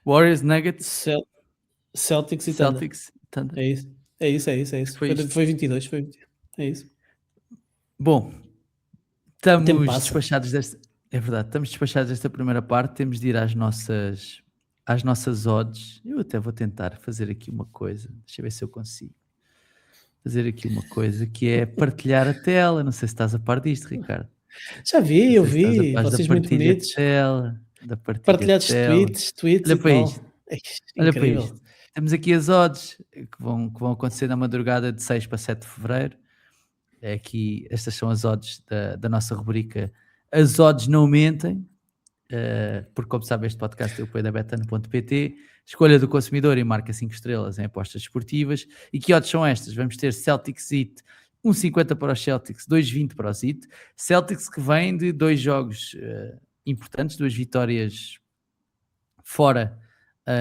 Warriors, Nuggets, Celtics e Thunder. Celtics, Thunder. É isso. É isso, é isso, é Acho que isso. foi isto. Foi 22, foi 20. É isso. Bom, O tempo estamos passa. despachados desta. É verdade, estamos despachados desta primeira parte. Temos de ir às nossas odds. Eu até vou tentar fazer aqui uma coisa. Deixa eu ver se eu consigo. Fazer aqui uma coisa que é partilhar a tela. Não sei se estás a par disto, Ricardo. Já vi, Não eu sei se estás a vi. par da Vocês muito partilha de bonitos. tela. Da partilha de Partilhados tela. tweets Olha e para tal. isto. Olha para Incrível. isto. Temos aqui as odds que vão acontecer na madrugada de 6 para 7 de fevereiro. Estas são as odds da nossa rubrica As Odds Não Mentem, porque como sabe este podcast é o apoio da betano.pt, escolha do consumidor e marca 5 estrelas em apostas esportivas. E que odds são estas? Vamos ter Celtics Heat 1,50 para os Celtics, 2,20 para os Heat. Celtics que vem de 2 jogos importantes, 2 vitórias fora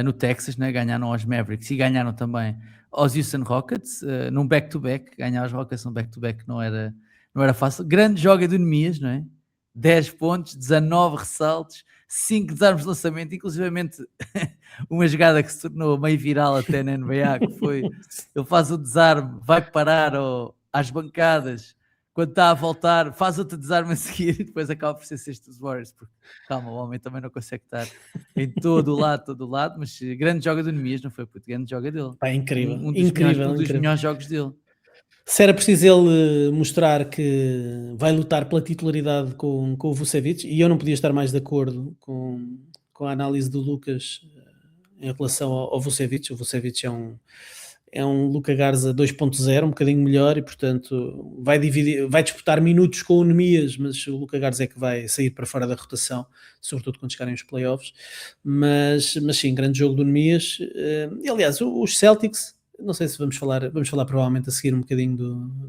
no Texas, né? Ganharam aos Mavericks e ganharam também aos Houston Rockets, num back-to-back. Ganhar aos Rockets num back-to-back não era fácil. Grande jogo de Nemias, não é? 10 pontos, 19 ressaltos, 5 desarmes de lançamento, inclusivamente uma jogada que se tornou meio viral até na NBA, que foi, ele faz o desarme, vai parar às bancadas, quando está a voltar, faz outro desarme a seguir e depois acaba por ser sexto dos Warriors, porque calma, o homem também não consegue estar em todo o lado, mas grande joga do Nemias, não foi, puto? Grande joga dele. Pá, incrível, Um dos incrível. melhores jogos dele. Se era preciso ele mostrar que vai lutar pela titularidade com o Vucevic, e eu não podia estar mais de acordo com a análise do Lucas em relação ao Vucevic. O Vucevic é um Luka Garza 2.0, um bocadinho melhor, e portanto vai disputar minutos com o Nemias, mas o Luka Garza é que vai sair para fora da rotação, sobretudo quando chegarem os playoffs. Mas sim, grande jogo do Nemias. E aliás, os Celtics, não sei se vamos falar provavelmente a seguir um bocadinho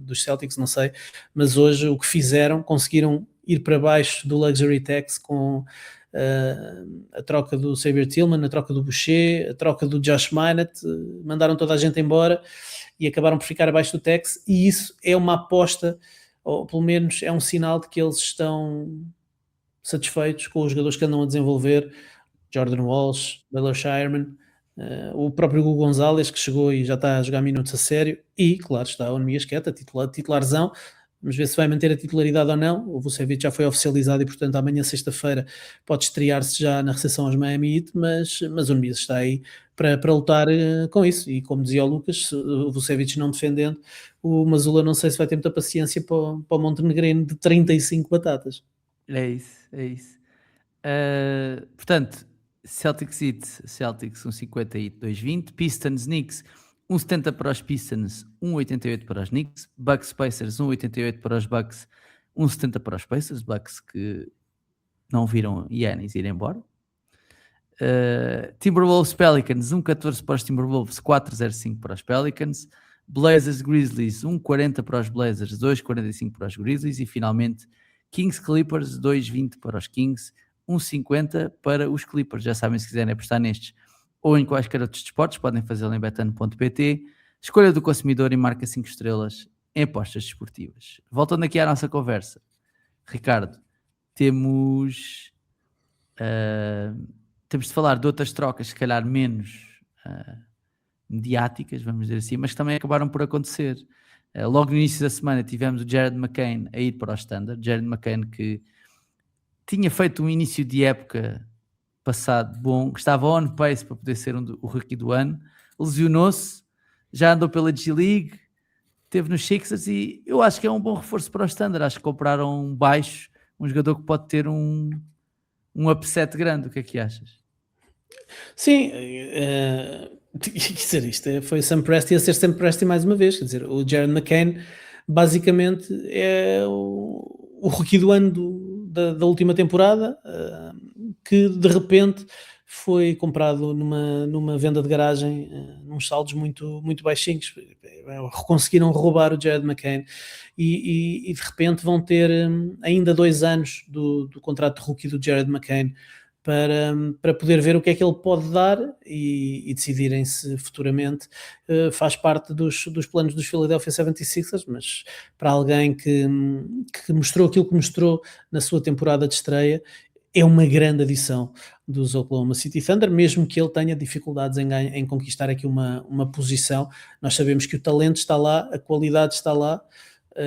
dos Celtics, não sei, mas hoje o que fizeram, conseguiram ir para baixo do Luxury Tax com a troca do Xavier Tillman, a troca do Boucher, a troca do Josh Minott, mandaram toda a gente embora e acabaram por ficar abaixo do tax, e isso é uma aposta, ou pelo menos é um sinal de que eles estão satisfeitos com os jogadores que andam a desenvolver. Jordan Walsh, Baylor Shireman, o próprio Hugo Gonzalez, que chegou e já está a jogar minutos a sério, e claro está o Nemias Queta, titularzão. Vamos ver se vai manter a titularidade ou não. O Vucevic já foi oficializado e portanto amanhã, sexta-feira, pode estrear-se já na recepção aos Miami Heat, mas o Nemias está aí para lutar com isso, e como dizia o Lucas, o Vucevic não defendendo, o Mazzulla não sei se vai ter muita paciência para o Montenegrino de 35 batatas. É isso. Portanto, Celtics 1,50 e 2,20. Pistons Knicks 1,70 para os Pistons, 1,88 para os Knicks. Bucks Pacers 1,88 para os Bucks, 1,70 para os Pacers. Bucks que não viram Giannis ir embora. Timberwolves Pelicans 1,14 para os Timberwolves, 4,05 para os Pelicans. Blazers Grizzlies 1,40 para os Blazers, 2,45 para os Grizzlies. E finalmente Kings Clippers 2,20 para os Kings, 1,50 para os Clippers. Já sabem, se quiserem apostar nestes ou em quaisquer outros desportos, podem fazê-lo em betano.pt. Escolha do consumidor e marca 5 estrelas em apostas desportivas. Voltando aqui à nossa conversa, Ricardo, temos de falar de outras trocas, se calhar menos mediáticas, vamos dizer assim, mas que também acabaram por acontecer. Logo no início da semana tivemos o Jared McCain a ir para o Standard. Jared McCain, que tinha feito um início de época passado bom, que estava on pace para poder ser o rookie do ano, lesionou-se, já andou pela G-League, esteve nos Sixers, e eu acho que é um bom reforço para o Standard. Acho que compraram baixo um jogador que pode ter um upset grande. O que é que achas? Sim, quer dizer, isto foi Sam Presti a ser Sam Presti mais uma vez. Quer dizer, o Jared McCain basicamente é o rookie do ano da última temporada, que de repente foi comprado numa venda de garagem, nos saldos muito, muito baixinhos. Conseguiram roubar o Jared McCain e de repente vão ter ainda 2 anos do contrato de rookie do Jared McCain para poder ver o que é que ele pode dar e decidirem se futuramente faz parte dos planos dos Philadelphia 76ers, mas para alguém que mostrou aquilo que mostrou na sua temporada de estreia, é uma grande adição dos Oklahoma City Thunder, mesmo que ele tenha dificuldades em conquistar aqui uma posição. Nós sabemos que o talento está lá, a qualidade está lá,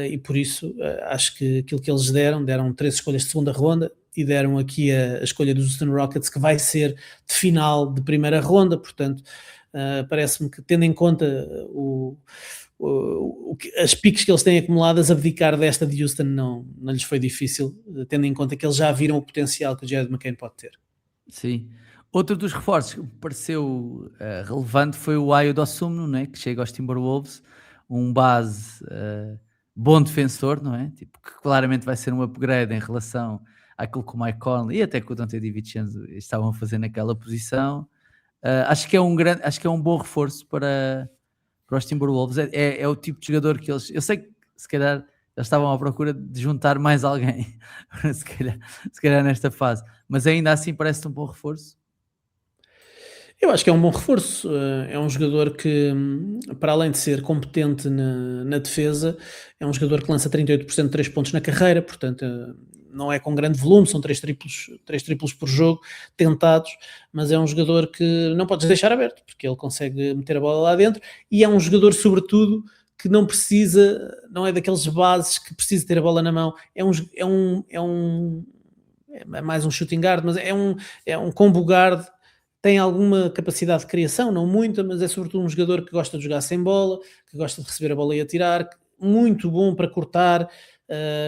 e por isso acho que aquilo que eles deram 3 escolhas de segunda ronda e deram aqui a escolha dos Houston Rockets, que vai ser de final de primeira ronda, portanto parece-me que, tendo em conta as piques que eles têm acumuladas, abdicar desta de Houston não lhes foi difícil, tendo em conta que eles já viram o potencial que o Jared McCain pode ter. Sim. Outro dos reforços que me pareceu relevante foi o Ayo Dosunmu, né, que chega aos Timberwolves, um base bom defensor, não é? Tipo, que claramente vai ser um upgrade em relação àquilo que o Mike Conley e até que o Dante DiVincenzo estavam a fazer naquela posição. Acho que é um bom reforço para os Timberwolves. É o tipo de jogador que eles... Eu sei que se calhar eles estavam à procura de juntar mais alguém, se calhar nesta fase, mas ainda assim parece-te um bom reforço. Eu acho que é um bom reforço. É um jogador que, para além de ser competente na defesa, é um jogador que lança 38% de 3 pontos na carreira, portanto não é com grande volume, são 3 triplos por jogo tentados, mas é um jogador que não podes deixar aberto, porque ele consegue meter a bola lá dentro, e é um jogador, sobretudo, que não é daqueles bases que precisa ter a bola na mão, é mais um shooting guard, mas é um combo guard. Tem alguma capacidade de criação, não muita, mas é sobretudo um jogador que gosta de jogar sem bola, que gosta de receber a bola e atirar, muito bom para cortar,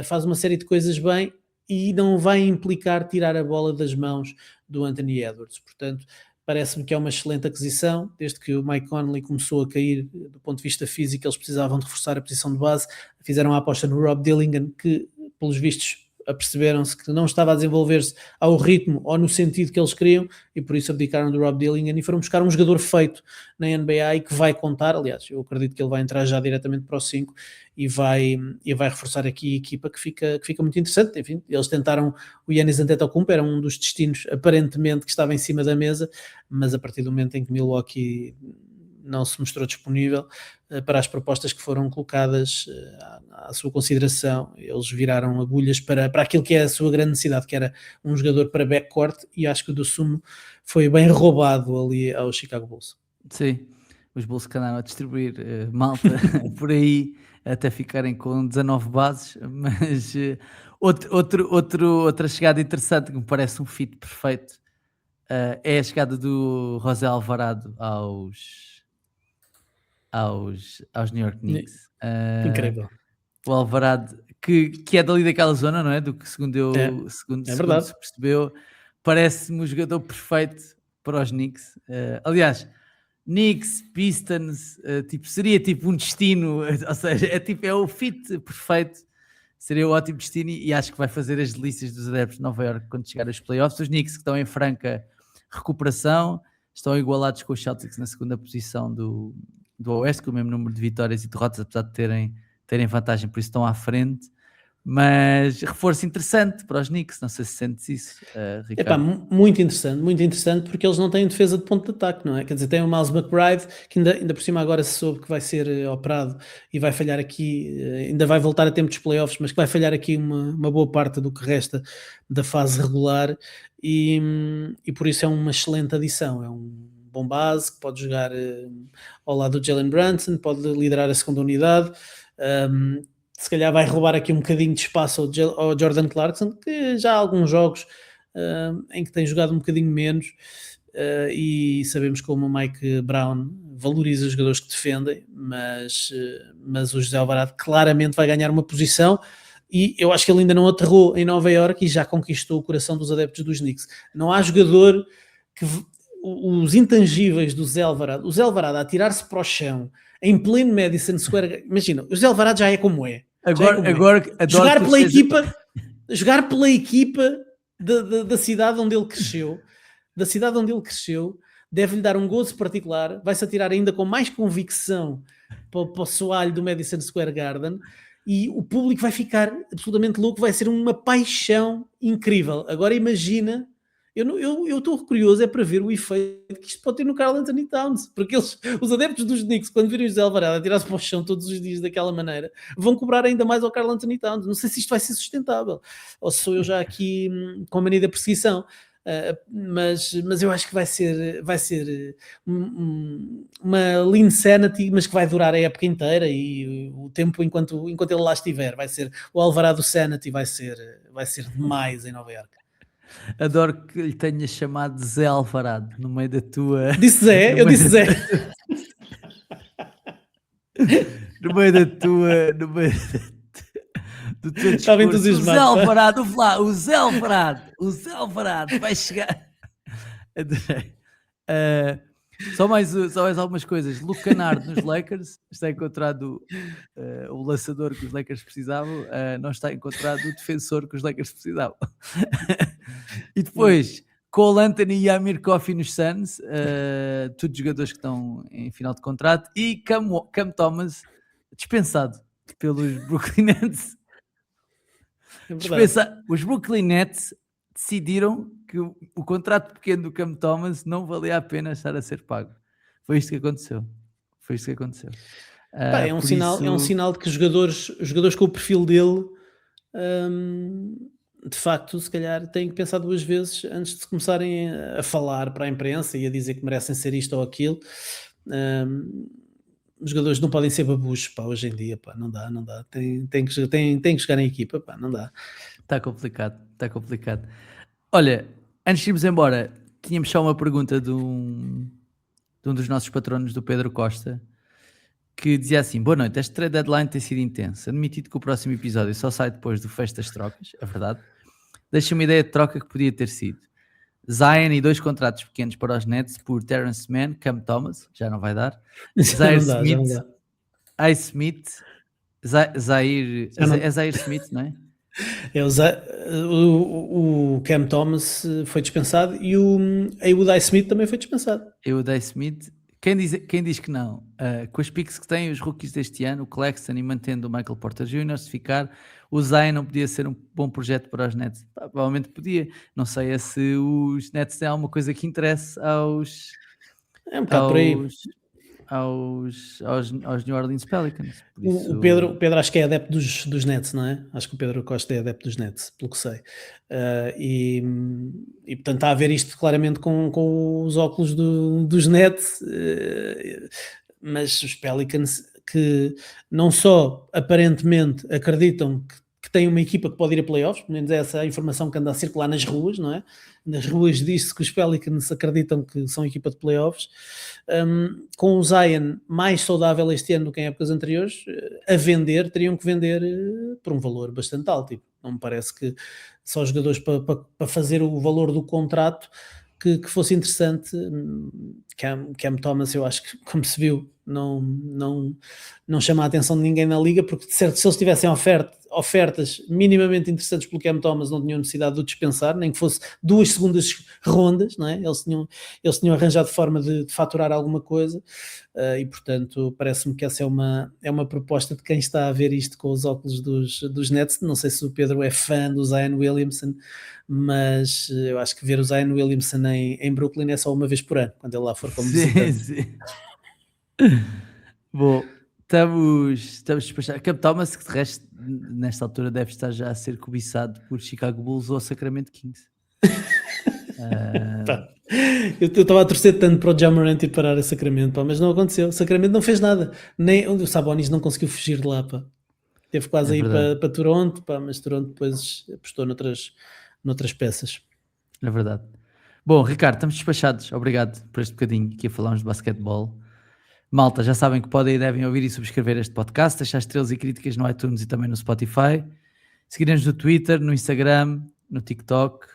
faz uma série de coisas bem e não vai implicar tirar a bola das mãos do Anthony Edwards. Portanto, parece-me que é uma excelente aquisição. Desde que o Mike Conley começou a cair do ponto de vista físico, eles precisavam de reforçar a posição de base, fizeram a aposta no Rob Dillingham, que, pelos vistos, aperceberam-se que não estava a desenvolver-se ao ritmo ou no sentido que eles queriam, e por isso abdicaram do Rob Dillingham e foram buscar um jogador feito na NBA e que vai contar. Aliás, eu acredito que ele vai entrar já diretamente para o 5 e vai reforçar aqui a equipa, que fica muito interessante. Enfim, eles tentaram o Giannis Antetokounmpo, era um dos destinos aparentemente que estava em cima da mesa, mas a partir do momento em que Milwaukee não se mostrou disponível para as propostas que foram colocadas à sua consideração, eles viraram agulhas para aquilo que é a sua grande necessidade, que era um jogador para backcourt, e acho que o Dosunmu foi bem roubado ali ao Chicago Bulls. Sim, os Bulls que andaram a distribuir malta por aí até ficarem com 19 bases, mas outra chegada interessante que me parece um fit perfeito é a chegada do José Alvarado aos New York Knicks. Incrível. O Alvarado, que é dali daquela zona, não é? Do que segundo verdade. se percebeu, parece-me o jogador perfeito para os Knicks. Aliás, Knicks, Pistons, seria tipo um destino, ou seja, é o fit perfeito, seria o ótimo destino, e acho que vai fazer as delícias dos adeptos de Nova Iorque quando chegar aos playoffs. Os Knicks, que estão em franca recuperação, estão igualados com os Celtics na segunda posição do Oeste, com o mesmo número de vitórias e derrotas, apesar de terem vantagem, por isso estão à frente. Mas reforço interessante para os Knicks, não sei se sentes isso, Ricardo. Muito interessante, porque eles não têm defesa de ponto de ataque, não é? Quer dizer, tem o Miles McBride, que ainda por cima agora se soube que vai ser operado e vai falhar aqui, ainda vai voltar a tempo dos playoffs, mas que vai falhar aqui uma boa parte do que resta da fase regular, e por isso é uma excelente adição, é um bom base, que pode jogar ao lado do Jalen Brunson, pode liderar a segunda unidade, se calhar vai roubar aqui um bocadinho de espaço ao Jordan Clarkson, que já há alguns jogos em que tem jogado um bocadinho menos, e sabemos como o Mike Brown valoriza os jogadores que defendem, mas o José Alvarado claramente vai ganhar uma posição, e eu acho que ele ainda não aterrou em Nova Iorque e já conquistou o coração dos adeptos dos Knicks. Não há jogador que... Os intangíveis do Zé Alvarado, o Zé Alvarado a atirar-se para o chão em pleno Madison Square, imagina, o Zé Alvarado já é como é. Agora jogar pela equipa da cidade onde ele cresceu, deve-lhe dar um gozo particular, vai-se atirar ainda com mais convicção para o soalho do Madison Square Garden, e o público vai ficar absolutamente louco, vai ser uma paixão incrível. Agora imagina Eu estou curioso é para ver o efeito que isto pode ter no Karl Anthony Towns, porque os adeptos dos Knicks, quando virem o José Alvarado a tirar-se para o chão todos os dias daquela maneira, vão cobrar ainda mais ao Karl Anthony Towns. Não sei se isto vai ser sustentável, ou se sou eu já aqui com a mania da perseguição. Mas eu acho que vai ser uma lean sanity, mas que vai durar a época inteira e o tempo enquanto ele lá estiver. Vai ser o Alvarado Sanity, vai ser demais em Nova Iorque. Adoro que lhe tenhas chamado de Zé Alvarado no meio da tua. Disse Zé, eu disse Zé. No meio da tua. No meio do teu Estava discurso. O Zé entusiasmado. Alvarado, o Zé Alvarado vai chegar. Adorei. Só mais algumas coisas. Luke Kennard nos Lakers está encontrado o lançador que os Lakers precisavam, não está encontrado o defensor que os Lakers precisavam. E depois Cole Anthony e Amir Coffey nos Suns, todos jogadores que estão em final de contrato, e Cam Thomas dispensado pelos Brooklyn Nets. Os Brooklyn Nets decidiram que o contrato pequeno do Cam Thomas não valia a pena estar a ser pago. Foi isto que aconteceu. É um sinal de que os jogadores com o perfil dele, de facto, se calhar têm que pensar duas vezes antes de começarem a falar para a imprensa e a dizer que merecem ser isto ou aquilo. Os jogadores não podem ser babus, pá, hoje em dia, pá, não dá. Tem que jogar em equipa, pá, não dá. Está complicado. Olha, antes de irmos embora, tínhamos só uma pergunta de um dos nossos patronos, do Pedro Costa, que dizia assim: boa noite, este trade deadline tem sido intenso, admitido que o próximo episódio só sai depois do fecho das trocas, é verdade. Deixa uma ideia de troca que podia ter sido Zion e 2 contratos pequenos para os Nets por Terrence Mann, Cam Thomas, já não vai dar, Zaire Smith, Zaire Smith, não é? O Cam Thomas foi dispensado e o Udai Smith também foi dispensado. Udai Smith, quem diz que não? Com as picks que têm os rookies deste ano, o Claxton e mantendo o Michael Porter Jr., se ficar, o Zion não podia ser um bom projeto para os Nets? Provavelmente podia. Não sei se os Nets têm alguma coisa que interesse aos New Orleans Pelicans. O Pedro acho que é adepto dos Nets, não é? Acho que o Pedro Costa é adepto dos Nets, pelo que sei. E portanto está a ver isto claramente com os óculos dos Nets, mas os Pelicans, que não só aparentemente acreditam que têm uma equipa que pode ir a playoffs, pelo menos é essa a informação que anda a circular nas ruas, não é? Nas ruas diz-se que os Pelicans acreditam que são equipa de playoffs. Com o Zion mais saudável este ano do que em épocas anteriores, a vender, teriam que vender por um valor bastante alto. Tipo, não me parece que só os jogadores para fazer o valor do contrato que fosse interessante. Cam Thomas, eu acho que, como se viu, não chama a atenção de ninguém na liga, porque de certo, se eles tivessem ofertas minimamente interessantes pelo Cam Thomas, não tinham necessidade de o dispensar, nem que fosse 2 segundas rondas, não é? Eles tinham arranjado forma de faturar alguma coisa, e portanto parece-me que essa é uma proposta de quem está a ver isto com os óculos dos Nets. Não sei se o Pedro é fã do Zion Williamson, mas eu acho que ver o Zion Williamson em Brooklyn é só uma vez por ano, quando ele lá for como visitante. Sim. Bom, estamos despachados. Cam Thomas, que de resto nesta altura deve estar já a ser cobiçado por Chicago Bulls ou Sacramento Kings. Eu estava a torcer tanto para o Ja Morant ir parar a Sacramento, mas não aconteceu. Sacramento não fez nada, nem o Sabonis não conseguiu fugir de lá, pá. Teve quase a ir para Toronto, pá, mas Toronto depois apostou noutras peças. É verdade. Bom, Ricardo, estamos despachados. Obrigado por este bocadinho que falámos de basquetebol. Malta, já sabem que podem e devem ouvir e subscrever este podcast, deixar estrelas e críticas no iTunes e também no Spotify, seguirem-nos no Twitter, no Instagram, no TikTok,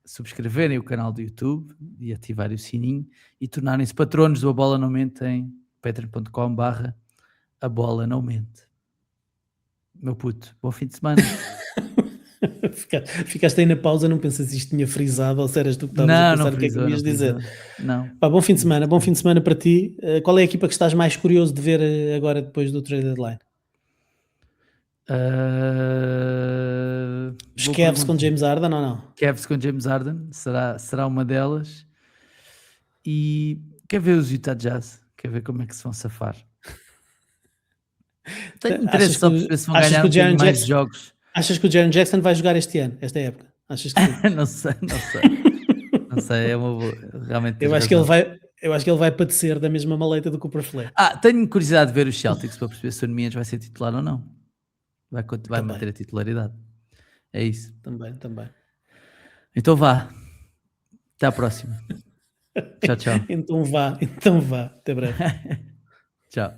subscreverem o canal do YouTube e ativarem o sininho e tornarem-se patronos do A Bola Não Mente em patreon.com/A Bola Não Mente. Meu puto, bom fim de semana. Ficaste aí na pausa, não pensas se isto tinha frisado ou se eras tu que estavas a pensar o que é que ias dizer? Não. Pá, bom fim de semana para ti. Qual é a equipa que estás mais curioso de ver agora depois do trade deadline? Os Boa Cavs com pergunta. James Harden ou não? Cavs com James Harden será uma delas. E quer ver os Utah Jazz? Quer ver como é que se vão safar? Tenho interesse só para perceber se vão ganhar um bocadinho mais de jogos. Achas que o Jaren Jackson vai jogar este ano, esta época? Achas que sim? Não sei. Não sei, é uma boa. Realmente eu acho que ele vai padecer da mesma maleta do Cooper Flag. Tenho curiosidade de ver os Celtics para perceber se o Nemias vai ser titular ou não. Vai manter a titularidade. É isso. Também. Então vá. Até à próxima. Tchau. Então vá. Até breve. Tchau.